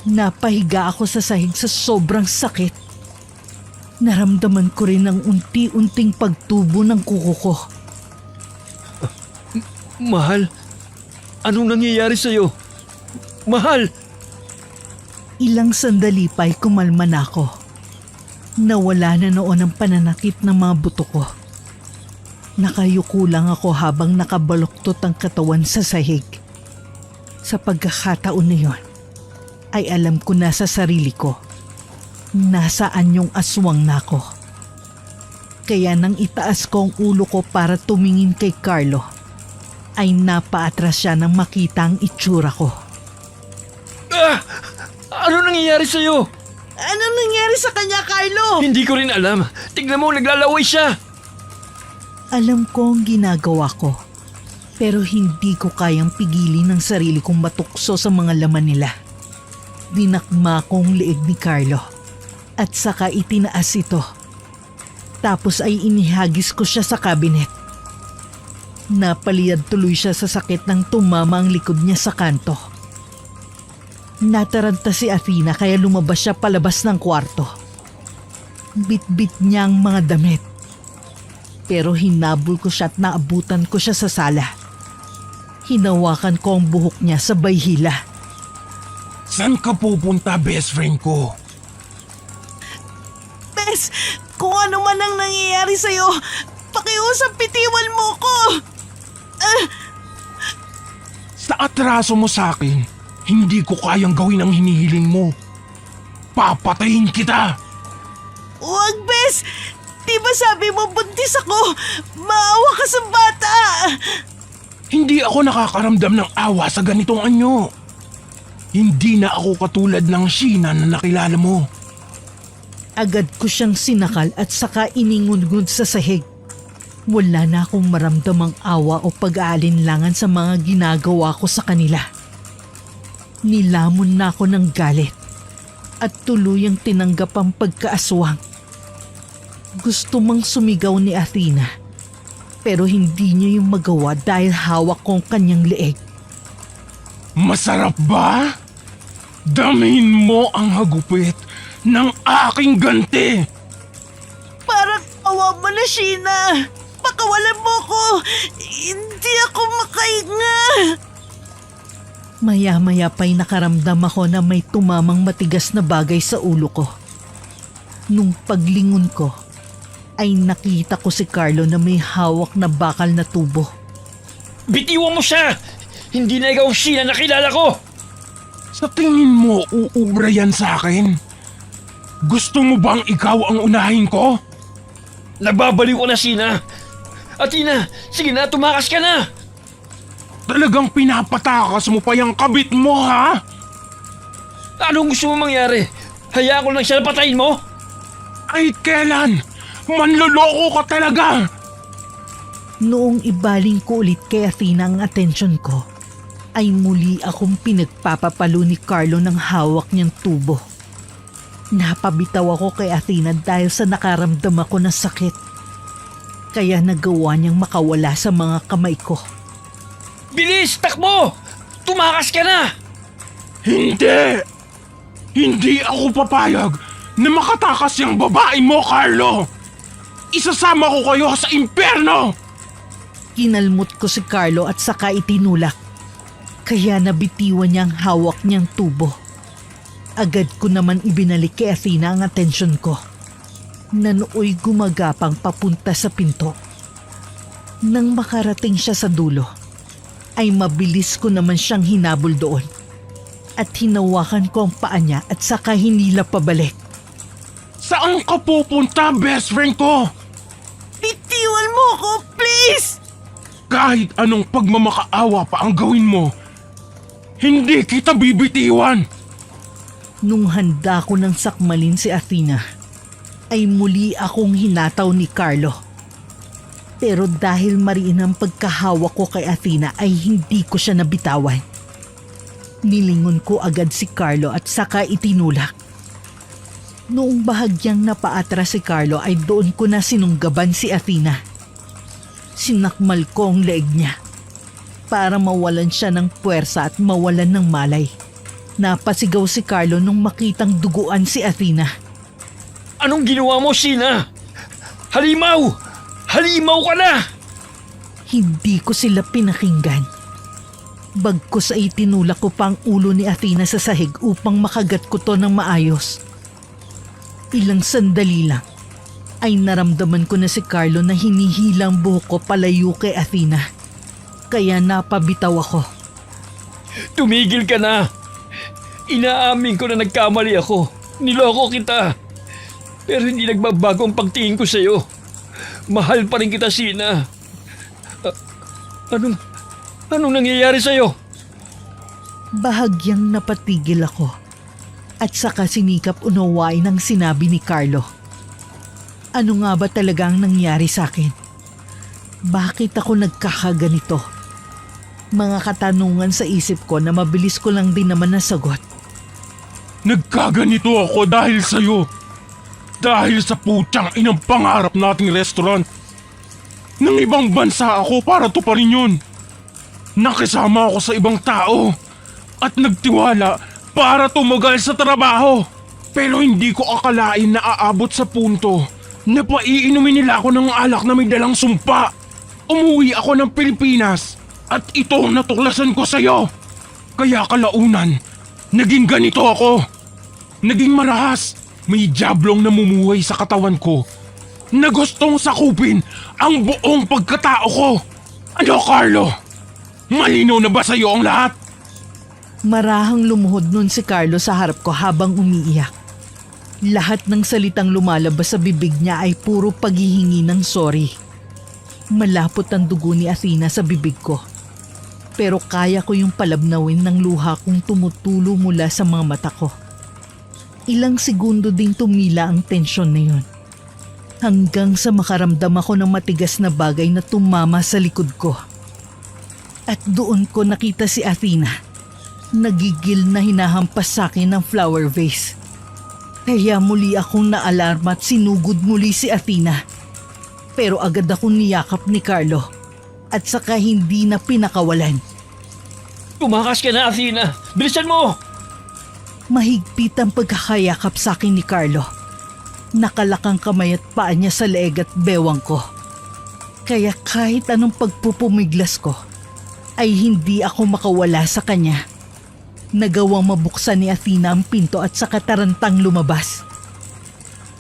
Napahiga ako sa sahig sa sobrang sakit. Naramdaman ko rin ang unti-unting pagtubo ng kuko ko. Mahal, anong nangyayari sa'yo? Mahal! Ilang sandali pa'y kumalma na ako. Nawala na noon ang pananakit ng mga buto ko. Nakayuko lang ako habang nakabaluktot ang katawan sa sahig. Sa pagkakataon na yon, ay alam ko na sa sarili ko. Nasaan yung aswang na ako. Kaya nang itaas ko ang ulo ko para tumingin kay Carlo, ay napaatras siya nang makita ang itsura ko. Ah! Ano nangyayari sa'yo? Ano nangyari sa kanya, Carlo? Hindi ko rin alam. Tignan mo, naglalaway siya. Alam ko ang ginagawa ko, pero hindi ko kayang pigilin ang sarili kong matukso sa mga laman nila. Dinakma ko ang leeg ni Carlo at saka itinaas ito. Tapos ay inihagis ko siya sa kabinet. Napaliyad tuloy siya sa sakit nang tumama ang likod niya sa kanto. Nataranta si Athena kaya lumabas siya palabas ng kwarto. Bit-bit niya ang mga damit. Pero hinabol ko siya at naabutan ko siya sa sala. Hinawakan ko ang buhok niya sabay hila. Saan ka pupunta, best friend ko? Bes, kung ano man ang nangyayari sa'yo, pakiusap bitiwan mo ko. Sa atraso mo sa akin, hindi ko kayang gawin ang hinihiling mo. Papatayin kita! Huwag, Bes! Di ba sabi mo buntis ako? Maawa ka sa bata! Hindi ako nakakaramdam ng awa sa ganitong anyo. Hindi na ako katulad ng Sheena na nakilala mo. Agad ko siyang sinakal at saka iningungod sa sahig. Wala na akong maramdamang awa o pag-aalinlangan sa mga ginagawa ko sa kanila. Nilamon na ako ng galit at tuluyang tinanggap ang pagkaaswang. Gusto mang sumigaw ni Athena pero hindi niya yung magawa dahil hawak ko ang kanyang leeg. Masarap ba? Damihin mo ang hagupit ng aking ganti! Parang awa mo na, Sheena! Pakawalan mo ko! Hindi ako makahinga! Maya-maya pa'y nakaramdam ako na may tumamang matigas na bagay sa ulo ko. Nung paglingon ko, ay nakita ko si Carlo na may hawak na bakal na tubo. Bitiwan mo siya! Hindi na ikaw siya na kilala ko! Sa tingin mo, uubra yan sa akin? Gusto mo bang ikaw ang unahin ko? Nagbabaliw ko na, Sina. Athena, sige na, tumakas ka na. Talagang pinapatakas mo pa yung kabit mo, ha? Anong gusto mo mangyari? Hayaan ko lang siya na patayin mo? Kahit kailan, manloloko ka talaga. Noong ibaling ko ulit kay Athena ang atensyon ko, ay muli akong pinagpapapalo ni Carlo ng hawak niyang tubo. Napabitaw ako kay Athena dahil sa nakaramdam ako ng sakit. Kaya nagawa niyang makawala sa mga kamay ko. Bilis, takbo! Tumakas ka na! Hindi! Hindi ako papayag na makatakas yung babae mo, Carlo! Isasama ko kayo sa impyerno! Kinalmot ko si Carlo at saka itinulak. Kaya nabitiwan niya ang hawak niyang tubo. Agad ko naman ibinalik kay Athena ang atensyon ko. Nanooy gumagapang papunta sa pinto. Nang makarating siya sa dulo, ay mabilis ko naman siyang hinabol doon. At hinawakan ko ang paa niya at saka hinila pabalik. Saan ka pupunta, best friend ko? Bitiwan mo ko, please! Kahit anong pagmamakaawa pa ang gawin mo, hindi kita bibitiwan. Nung handa ko ng sakmalin si Athena, ay muli akong hinataw ni Carlo. Pero dahil mariin ang pagkahawak ko kay Athena ay hindi ko siya nabitawan. Nilingon ko agad si Carlo at saka itinulak. Noong bahagyang napaatras si Carlo ay doon ko na sinunggaban si Athena. Sinakmal ko ang leeg niya para mawalan siya ng puwersa at mawalan ng malay. Napasigaw si Carlo nung makitang duguan si Athena. Anong ginawa mo, Sina? Halimaw! Halimaw ka na! Hindi ko sila pinakinggan. Bagkus ay tinulak ko pa ang ulo ni Athena sa sahig upang makagat ko to ng maayos. Ilang sandali lang ay naramdaman ko na si Carlo na hinihilang buhok ko palayo kay Athena. Kaya napabitaw ako. Tumigil ka na! Inaamin ko na nagkamali ako. Niloko kita. Pero hindi nagbabago ang pagtingin ko sa'yo. Mahal pa rin kita, Sina. Anong nangyayari sa'yo? Bahagyang napatigil ako at saka sinikap unawain ang sinabi ni Carlo. Ano nga ba talaga ang nangyari sa akin? Bakit ako nagkakaganito? Mga katanungan sa isip ko na mabilis ko lang din naman nasagot. Nagkaganito ako dahil sa'yo. Dahil sa putyang inang pangarap nating restaurant. Nang ibang bansa ako para tuparin yun. Nakisama ako sa ibang tao at nagtiwala para tumagal sa trabaho. Pero hindi ko akalain na aabot sa punto na paiinumin nila ako ng alak na may dalang sumpa. Umuwi ako ng Pilipinas at ito ang natuklasan ko sa'yo. Kaya kalaunan, naging ganito ako. Naging marahas, may diablong namumuhay sa katawan ko na gustong sakupin ang buong pagkatao ko. Ano, Carlo? Malinaw na ba sa'yo ang lahat? Marahang lumuhod nun si Carlo sa harap ko habang umiiyak. Lahat ng salitang lumalabas sa bibig niya ay puro paghihingi ng sorry. Malapot ang dugo ni Athena sa bibig ko. Pero kaya ko yung palabnawin ng luha kung tumutulo mula sa mga mata ko. Ilang segundo ding tumila ang tensyon na yun. Hanggang sa makaramdam ako ng matigas na bagay na tumama sa likod ko. At doon ko nakita si Athena. Nagigil na hinahampas sa akin ng flower vase. Kaya muli akong naalarma at sinugod muli si Athena. Pero agad akong niyakap ni Carlo at saka hindi na pinakawalan. Tumakas ka na, Athena! Bilisan mo! Mahigpit ang pagkakayakap sa akin ni Carlo. Nakalakang kamay at paa niya sa leeg at bewang ko. Kaya kahit anong pagpupumiglas ko, ay hindi ako makawala sa kanya. Nagawang mabuksan ni Athena ang pinto at saka tarantang lumabas.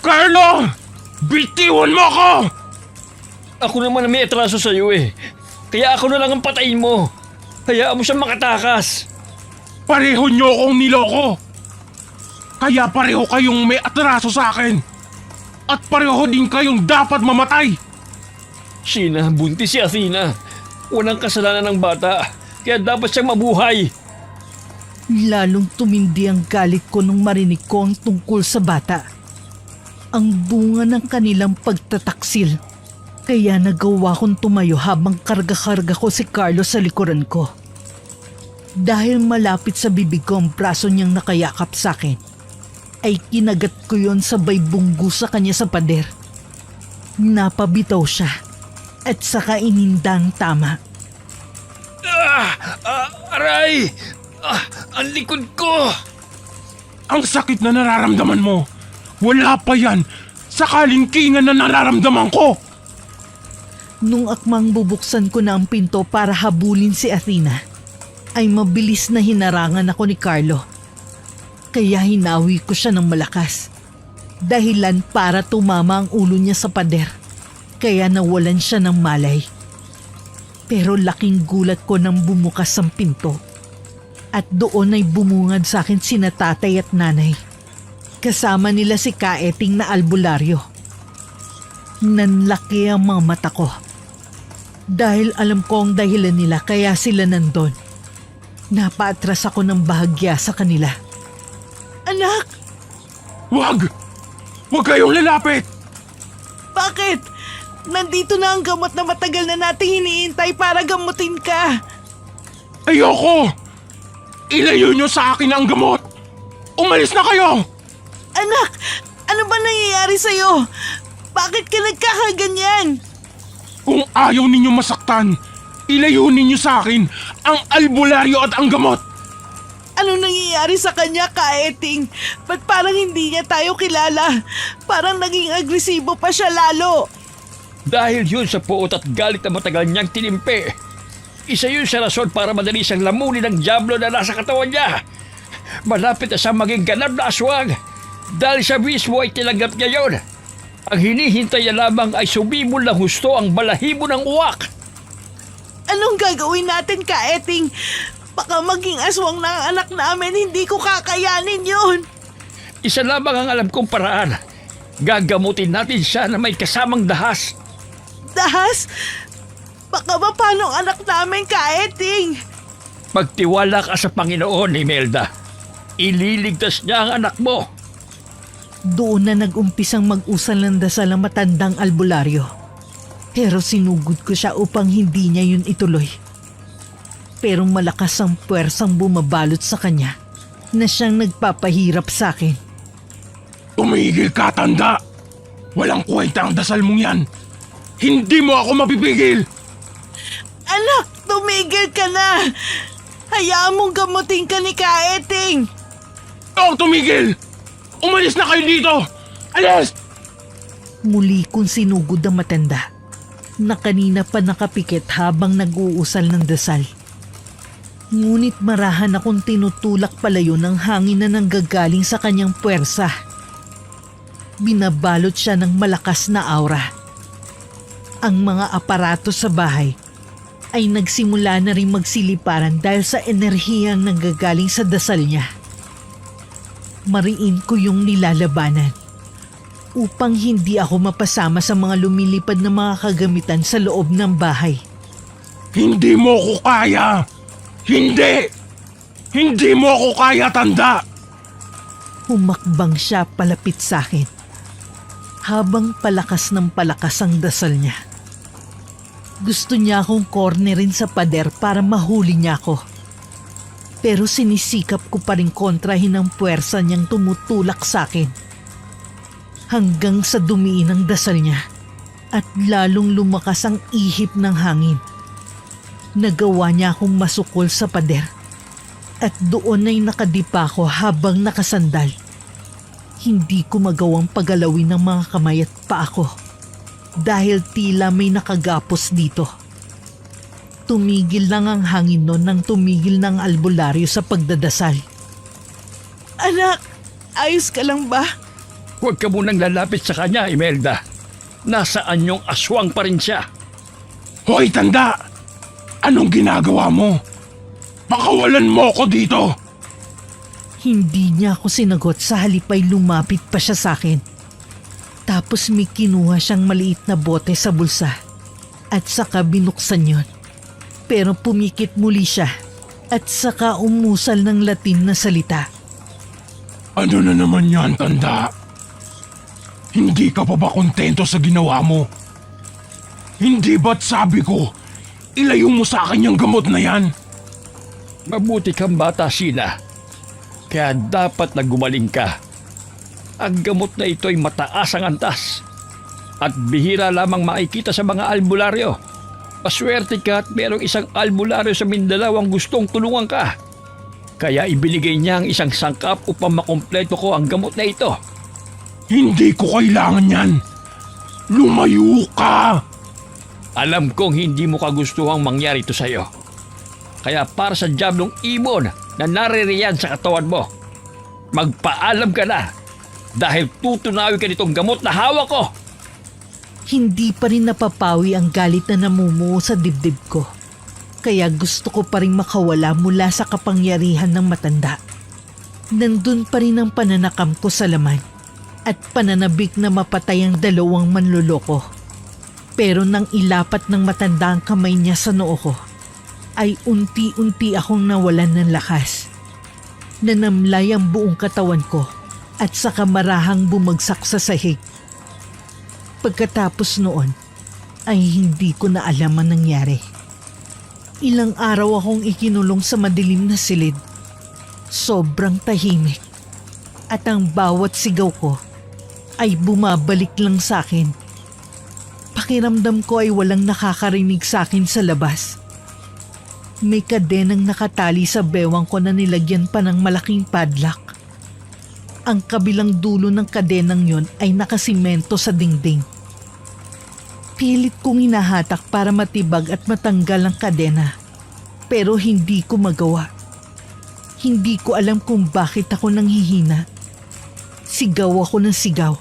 Carlo! Bitiwan mo ako! Ako naman ang may atraso sa'yo eh. Kaya ako na lang ang patayin mo. Hayaan mo siyang makatakas. Pareho niyo akong niloko. Kaya pareho kayong may atraso sa akin. At pareho din kayong dapat mamatay. Sheena, buntis si Athena. Walang kasalanan ng bata, kaya dapat siyang mabuhay. Lalong tumindi ang galit ko nung marinig ko ang tungkol sa bata. Ang bunga ng kanilang pagtataksil. Kaya nagawa kong tumayo habang karga-karga ko si Carlos sa likuran ko. Dahil malapit sa bibig ko ang braso niyang nakayakap sa akin, ay kinagat ko yon sabay bunggo sa kanya sa pader. Napabitaw siya at saka inindang tama. Aray! Ang likod ko! Ang sakit na nararamdaman mo, wala pa yan sa kalingkingan na nararamdaman ko. Nung akmang bubuksan ko na ang pinto para habulin si Athena, ay mabilis na hinarangan ako ni Carlo. Kaya hinawi ko siya ng malakas. Dahilan para tumama ang ulo niya sa pader. Kaya nawalan siya ng malay. Pero laking gulat ko nang bumukas ang pinto. At doon ay bumungad sa akin sina tatay at nanay. Kasama nila si Kaeting na albularyo. Nanlaki ang mga mata ko. Dahil alam ko ang dahilan nila kaya sila nandun. Napaatras ako ng bahagya sa kanila. Anak! Wag! Wag kayong lalapit! Bakit? Nandito na ang gamot na matagal na nating hiniintay para gamutin ka. Ayoko! Ilayo niyo sa akin ang gamot! Umalis na kayo! Anak! Ano ba nangyayari sa'yo? Bakit ka nagkakaganyan? Kung ayaw ninyo masaktan, ilayo ninyo sa akin ang albularyo at ang gamot! Ano nangyayari sa kanya, Kaeting? Ba't parang hindi niya tayo kilala? Parang naging agresibo pa siya lalo. Dahil yun sa puot at galit na matagal niyang tinimpi. Isa yun sa rason para madali siyang lamunin ng diablo na nasa katawan niya. Malapit na siyang maging ganap na aswang. Dahil siya mismo ay tinanggap niya yun. Ang hinihintay niya lamang ay sumibol ng husto ang balahibo ng uwak. Anong gagawin natin, Kaeting? Baka maging aswang na ang anak namin, hindi ko kakayanin yun. Isa lamang ang alam kong paraan. Gagamutin natin siya na may kasamang dahas. Dahas? Baka ba paano ang anak namin, Kaeting? Magtiwala ka sa Panginoon, Imelda. Ililigtas niya ang anak mo. Doon na nag-umpisang mag-usal ng dasal ang matandang albularyo. Pero sinugod ko siya upang hindi niya yun ituloy. Pero malakas ang puwersang bumabalot sa kanya na siyang nagpapahirap sa akin. Tumigil ka, tanda! Walang kwenta ang dasal mong yan! Hindi mo ako mapipigil! Anak, tumigil ka na! Hayaan mong gamutin ka ni Kaeting! Oo, tumigil! Umalis na kayo dito! Alis! Muli kong sinugod ang matanda na kanina pa nakapikit habang nag-uusal ng dasal. Ngunit marahan akong tinutulak palayo ng hangin na nanggagaling sa kanyang puwersa. Binabalot siya ng malakas na aura. Ang mga aparato sa bahay ay nagsimula na rin magsiliparan dahil sa enerhiyang nanggagaling sa dasal niya. Mariin ko yung nilalabanan upang hindi ako mapasama sa mga lumilipad na mga kagamitan sa loob ng bahay. Hindi mo ko kaya! Hindi! Hindi mo ko kaya, tanda! Humakbang siya palapit sa akin habang palakas ng palakas ang dasal niya. Gusto niya akong cornerin sa pader para mahuli niya ako. Pero sinisikap ko pa rin kontrahin ang puwersa niyang tumutulak sa akin. Hanggang sa dumiin ang dasal niya at lalong lumakas ang ihip ng hangin. Nagawa niya akong masukol sa pader at doon ay nakadipa ko habang nakasandal. Hindi ko magawang pagalawin ng mga kamay at paa ko dahil tila may nakagapos dito. Tumigil lang ang hangin noon nang tumigil ng albularyo sa pagdadasal. Anak, ayos ka lang ba? Huwag ka munang lalapit sa kanya, Imelda. Nasaan yung aswang pa rin siya? Hoy, tanda! Anong ginagawa mo? Pakawalan mo ko dito! Hindi niya ako sinagot sa halip ay lumapit pa siya sa akin. Tapos may kinuha siyang maliit na bote sa bulsa at saka binuksan yon. Pero pumikit muli siya at saka umusal ng Latin na salita. Ano na naman yan, tanda? Hindi ka pa ba kontento sa ginawa mo? Hindi ba't sabi ko, ilayo mo sa akin yung gamot na yan? Mabuti kang bata, Sheila. Kaya dapat na gumaling ka. Ang gamot na ito ay mataas ang antas at bihira lamang makikita sa mga albularyo. Paswerte ka at merong isang albularyo sa Mindanao ang gustong tulungan ka. Kaya ibinigay niya ang isang sangkap upang makumpleto ko ang gamot na ito. Hindi ko kailangan yan. Lumayo ka! Alam kong hindi mo kagustuhang mangyari ito sa'yo. Kaya para sa diablong ibon na naririyan sa katawan mo, magpaalam ka na dahil tutunawi ka nitong gamot na hawak ko. Hindi pa rin napapawi ang galit na namumuo sa dibdib ko. Kaya gusto ko pa rin makawala mula sa kapangyarihan ng matanda. Nandun pa rin ang pananakam ko sa laman at pananabik na mapatay ang dalawang manloloko. Pero nang ilapat ng matanda ang kamay niya sa noo ko, ay unti-unti akong nawalan ng lakas. Nanamlay ang buong katawan ko at saka marahang bumagsak sa sahig. Pagkatapos noon, ay hindi ko na alam ang nangyari. Ilang araw akong ikinulong sa madilim na silid. Sobrang tahimik. At ang bawat sigaw ko ay bumabalik lang sa akin. Pakiramdam ko ay walang nakakarinig sa akin sa labas. May kadenang nakatali sa bewang ko na nilagyan pa ng malaking padlock. Ang kabilang dulo ng kadenang yon ay nakasimento sa dingding. Pilit kong hinahatak para matibag at matanggal ang kadena. Pero hindi ko magawa. Hindi ko alam kung bakit ako nanghihina. Sigaw ako ng sigaw.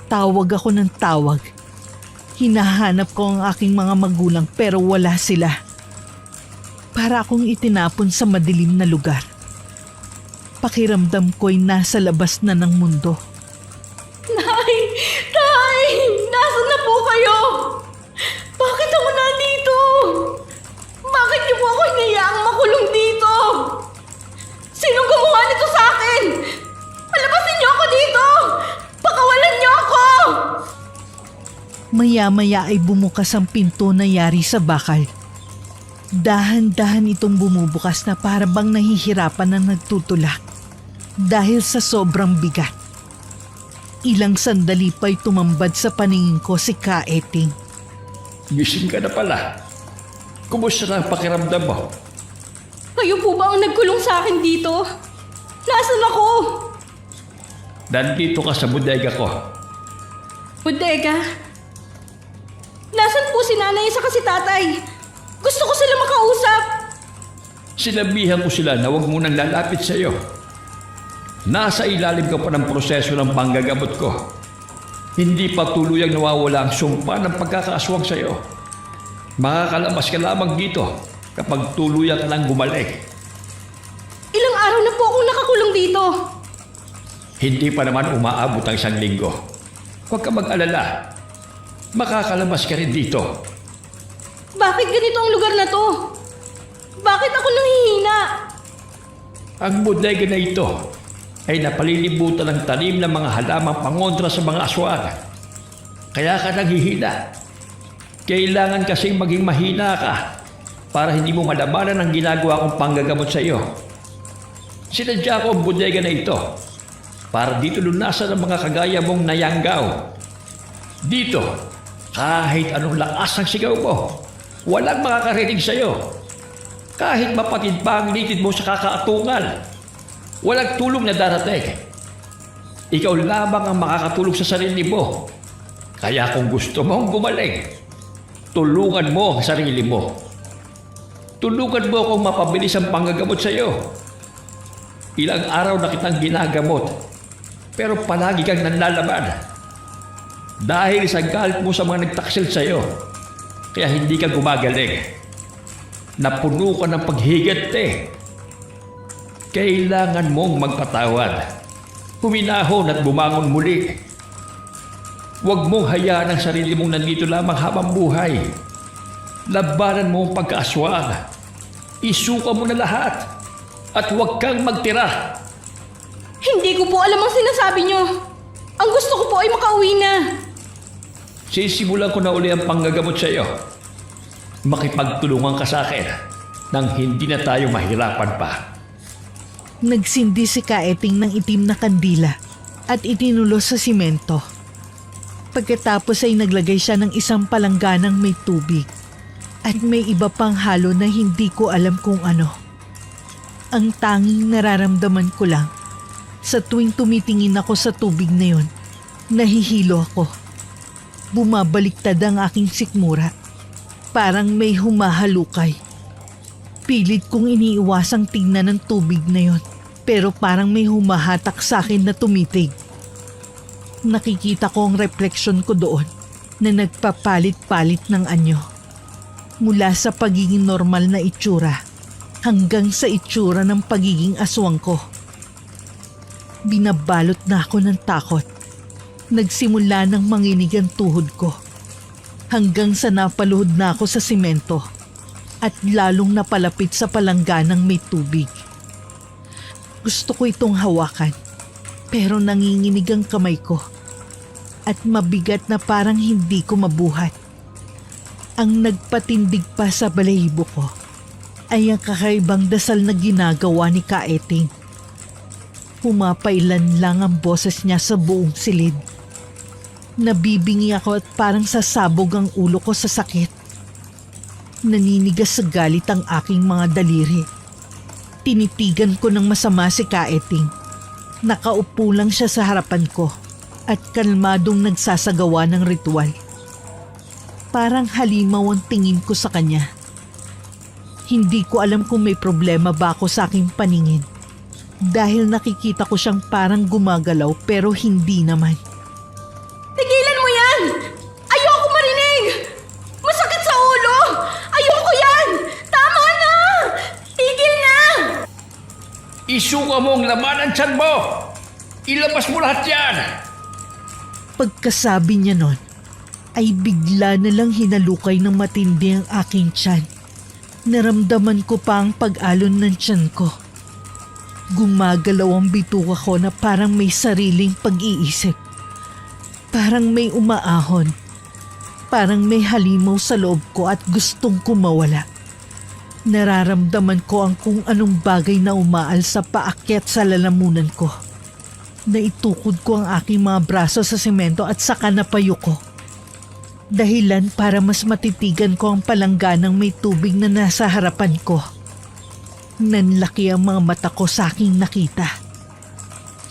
Tawag ako ng tawag. Hinahanap ko ang aking mga magulang pero wala sila. Para akong itinapon sa madilim na lugar. Pakiramdam ko'y nasa labas na ng mundo. Nay! Nay! Nasaan na po kayo? Bakit ako nandito? Bakit niyo po ako hinayaang makulong dito? Sinong gumawa nito sa akin? Palabasin niyo ako dito! Pakawalan niyo ako! Maya-maya ay bumukas ang pinto na yari sa bakal. Dahan-dahan itong bumubukas na para bang nahihirapan na nagtutulak dahil sa sobrang bigat. Ilang sandali pa'y tumambad sa paningin ko si Kaeting. Gising ka na pala. Kumusta na ang pakiramdam mo? Kayo po ba ang nagkulong sa akin dito? Nasaan ako? Nandito ka sa bodega ko. Bodega? Nasaan po si nanay sa si tatay? Gusto ko sila makausap. Sinabihan ko sila na huwag munang lalapit sa iyo. Nasa ilalim ka pa ng proseso ng panggagamot ko. Hindi pa tuluyang nawawala ang sumpa ng pagkakaaswang sa iyo. Makakalabas ka lamang dito kapag tuluyan ka lang gumaling. Ilang araw na po akong nakakulong dito. Hindi pa naman umaabot ang 1 linggo. Huwag ka mag-alala. Makakalabas ka rin dito. Bakit ganito ang lugar na to? Bakit ako nanghihina? Ang bodega na ito ay napalilibutan ng tanim ng mga halamang pangontra sa mga aswang. Kaya ka naghihina. Kailangan kasing maging mahina ka para hindi mo malabanan ang ginagawa kong panggagamot sa iyo. Sinadya ko ang bodega na ito para dito lunasan ang mga kagaya mong nayanggaw. Dito, kahit anong lakas ng sigaw mo, walang makakarinig sa iyo. Kahit mapatid pa ang litid mo sa kakaatungal, walang tulong na darating. Ikaw lamang ang makakatulong sa sarili mo. Kaya kung gusto mong gumaling, tulungan mo ang sarili mo. Tulungan mo akong mapabilis ang panggagamot sa iyo. Ilang araw na kitang ginagamot, pero palagi kang nanlalaban. Dahil sa galit mo sa mga nagtaksil sa iyo, kaya hindi ka gumagaling. Napuno ka ng paghigit Kailangan mong magpatawad. Huminahon at bumangon muli. Huwag mong hayaan ang sarili mong nandito lamang habang buhay. Labanan mo ang pagkaaswang. Isuka mo na lahat. At huwag kang magtira. Hindi ko po alam ang sinasabi nyo. Ang gusto ko po ay makauwi na. Sisimulan ko na uli ang panggagamot sa iyo. Makipagtulungan ka sa akin nang hindi na tayo mahirapan pa. Nagsindi si Kaeting ng itim na kandila at itinulos sa simento. Pagkatapos ay naglagay siya ng isang palangganang may tubig at may iba pang halo na hindi ko alam kung ano. Ang tanging nararamdaman ko lang, sa tuwing tumitingin ako sa tubig na yun, nahihilo ako. Bumabaliktad ang aking sikmura. Parang may humahalukay. Pilit kong iniiwasang tingnan ng tubig na yon, pero parang may humahatak sa akin na tumitig. Nakikita ko ang refleksyon ko doon na nagpapalit-palit ng anyo. Mula sa pagiging normal na itsura hanggang sa itsura ng pagiging aswang ko. Binabalot na ako ng takot. Nagsimula ng manginig ang tuhod ko hanggang sa napaluhod na ako sa simento at lalong napalapit sa palangganang may tubig. Gusto ko itong hawakan pero nanginginig ang kamay ko at mabigat na parang hindi ko mabuhat. Ang nagpatindig pa sa balahibo ko ay ang kakaibang dasal na ginagawa ni Kaeting. Pumapailan lang ang boses niya sa buong silid. Nabibingi ako at parang sasabog ang ulo ko sa sakit. Naninigas sa galit ang aking mga daliri. Tinitigan ko ng masama si Kaeting. Nakaupo lang siya sa harapan ko at kalmadong nagsasagawa ng ritual. Parang halimaw ang tingin ko sa kanya. Hindi ko alam kung may problema ba ako sa aking paningin dahil nakikita ko siyang parang gumagalaw pero hindi naman. Tigilan mo yan! Ayoko marinig! Masakit sa ulo! Ayoko yan! Tama na! Tigil na! Isuka mo ang laman ng tiyan mo! Ilabas mo lahat yan! Pagkasabi niya nun, ay bigla na lang hinalukay ng matindi ang aking tiyan. Naramdaman ko pa ang pag-alon ng tiyan ko. Gumagalaw ang bituka ko na parang may sariling pag-iisip. Parang may umaahon. Parang may halimaw sa loob ko at gustong kumawala. Nararamdaman ko ang kung anong bagay na umaal sa paakyat sa lalamunan ko. Naitukod ko ang aking mga braso sa semento at saka napayo ko. Dahilan para mas matitigan ko ang palangganang may tubig na nasa harapan ko. Nanlaki ang mga mata ko sa aking nakita.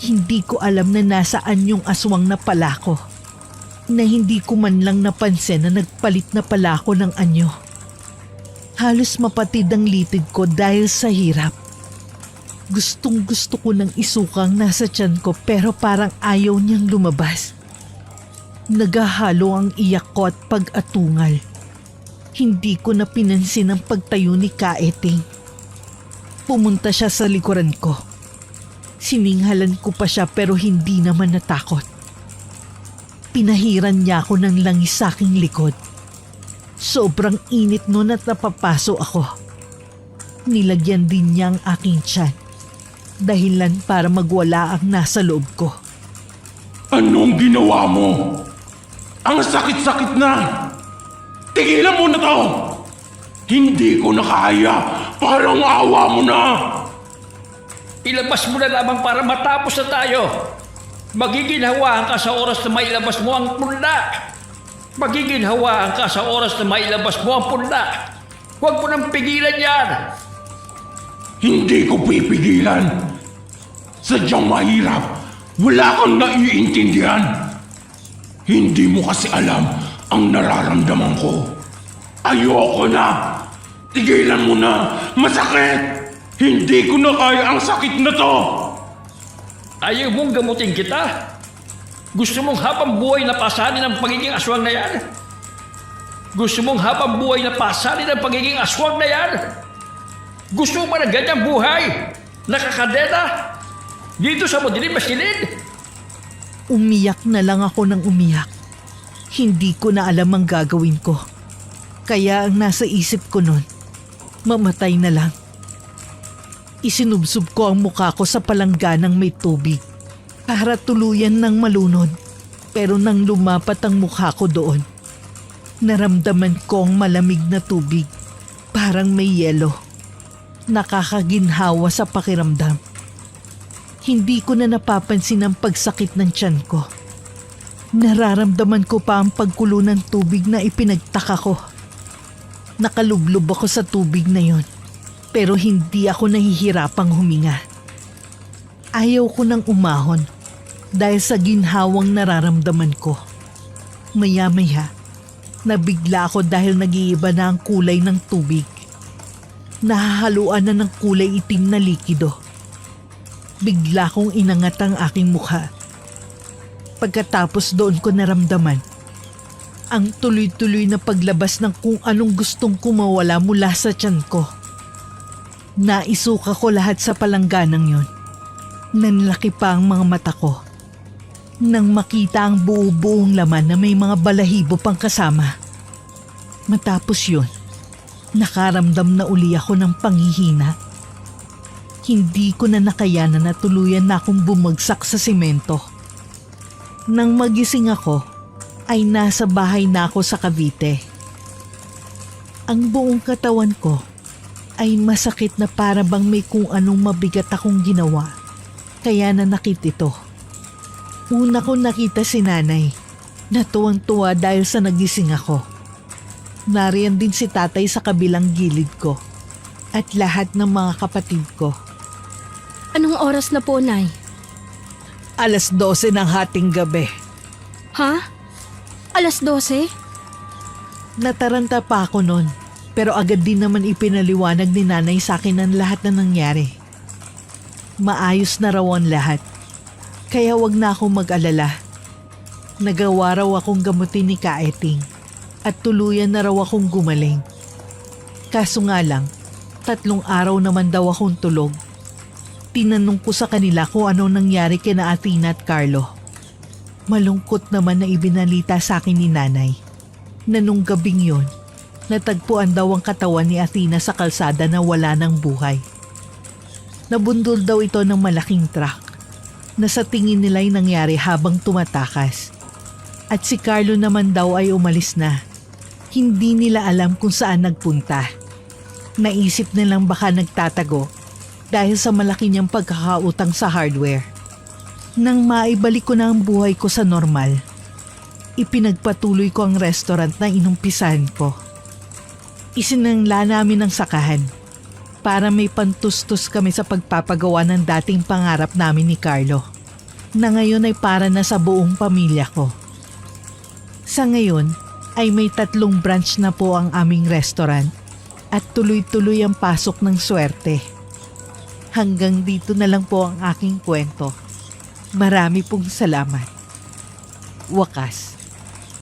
Hindi ko alam na nasaan yung aswang na pala ko. Na hindi ko man lang napansin na nagpalit na pala ako ng anyo. Halos mapatid ang litid ko dahil sa hirap. Gustong gusto ko nang isukang nasa tiyan ko pero parang ayaw niyang lumabas. Nagahalo ang iyak ko at pag-atungal. Hindi ko na pinansin ang pagtayo ni Kaeting. Pumunta siya sa likuran ko. Sininghalan ko pa siya pero hindi naman natakot. Pinahiran niya ako ng langis sa aking likod. Sobrang init noon at napapaso ako. Nilagyan din niya ang aking tiyan. Dahilan para magwala ang nasa loob ko. Anong ginawa mo? Ang sakit-sakit na! Tigilan mo na to! Hindi ko na kaya! Parang awa mo na! Ilabas mo na lamang para matapos na tayo! Magiginhawaan ka sa oras na mailabas mo ang punla! Magiginhawaan ka sa oras na mailabas mo ang punla! Huwag mo nang pigilan yan! Hindi ko pipigilan! Sadyang mahirap! Wala kang naiintindihan! Hindi mo kasi alam ang nararamdaman ko. Ayoko na! Tigilan mo na! Masakit! Hindi ko na kaya ang sakit na to! Ayaw mong gamutin kita? Gusto mong habang buhay na pasanin ang pagiging aswang na yan? Gusto mong habang buhay na pasanin ang pagiging aswang na yan? Gusto mo ba na ganyang buhay? Nakakadena? Dito sa madilim na silid? Umiyak na lang ako ng umiyak. Hindi ko na alam ang gagawin ko. Kaya ang nasa isip ko nun, mamatay na lang. Isinubsob ko ang mukha ko sa palangganang may tubig para tuluyan ng malunod. Pero nang lumapat ang mukha ko doon, naramdaman ko ang malamig na tubig, parang may yelo. Nakakaginhawa sa pakiramdam. Hindi ko na napapansin ang pagsakit ng tiyan ko. Nararamdaman ko pa ang pagkulo ng tubig na ipinagtaka ko. Nakalublob ako sa tubig na yon, pero hindi ako nahihirapang huminga. Ayaw ko nang umahon dahil sa ginhawang nararamdaman ko. Maya-maya, nabigla ako dahil nag-iiba na ang kulay ng tubig. Nahahaluan na ng kulay itim na likido. Bigla kong inangat ang aking mukha. Pagkatapos doon ko naramdaman ang tuloy-tuloy na paglabas ng kung anong gustong kumawala mula sa tiyan ko. Naisuka ko lahat sa palangganang yon. Nanlaki pa ang mga mata ko nang makita ang buo-buong laman na may mga balahibo pang kasama. Matapos yun, nakaramdam na uli ako ng panghihina. Hindi ko na nakayanan na tuluyan na akong bumagsak sa simento. Nang magising ako, ay nasa bahay na ako sa Cavite. Ang buong katawan ko ay masakit na para bang may kung anong mabigat akong ginawa. Kaya nanakit ito. Una ko nakita si nanay na tuwang-tuwa dahil sa nagising ako. Nariyan din si tatay sa kabilang gilid ko at lahat ng mga kapatid ko. Anong oras na po, Nay? 12:00 ng hating gabi. Ha? 12:00? Nataranta pa ako noon, pero agad din naman ipinaliwanag ni nanay sa akin ang lahat na nangyari. Maayos na raw ang lahat, kaya wag na akong mag-alala. Nagawa raw akong gamutin ni Kaeting at tuluyan na raw akong gumaling. Kaso nga lang, 3 araw naman daw akong tulog. Tinanong ko sa kanila kung ano nangyari kina Athena at Carlo. Malungkot naman na ibinalita sa akin ni nanay na nung gabing yon, natagpuan daw ang katawan ni Athena sa kalsada na wala ng buhay. Nabundol daw ito ng malaking truck na sa tingin nila'y nangyari habang tumatakas. At si Carlo naman daw ay umalis na. Hindi nila alam kung saan nagpunta. Naisip nilang baka nagtatago dahil sa malaki niyang pagkakautang sa hardware. Nang maibalik ko na ang buhay ko sa normal, ipinagpatuloy ko ang restaurant na inumpisahan ko. Isinangla namin ang sakahan para may pantustos kami sa pagpapagawa ng dating pangarap namin ni Carlo, na ngayon ay para na sa buong pamilya ko. Sa ngayon ay may 3 branch na po ang aming restaurant at tuloy-tuloy ang pasok ng swerte. Hanggang dito na lang po ang aking kwento. Marami pong salamat. Wakas.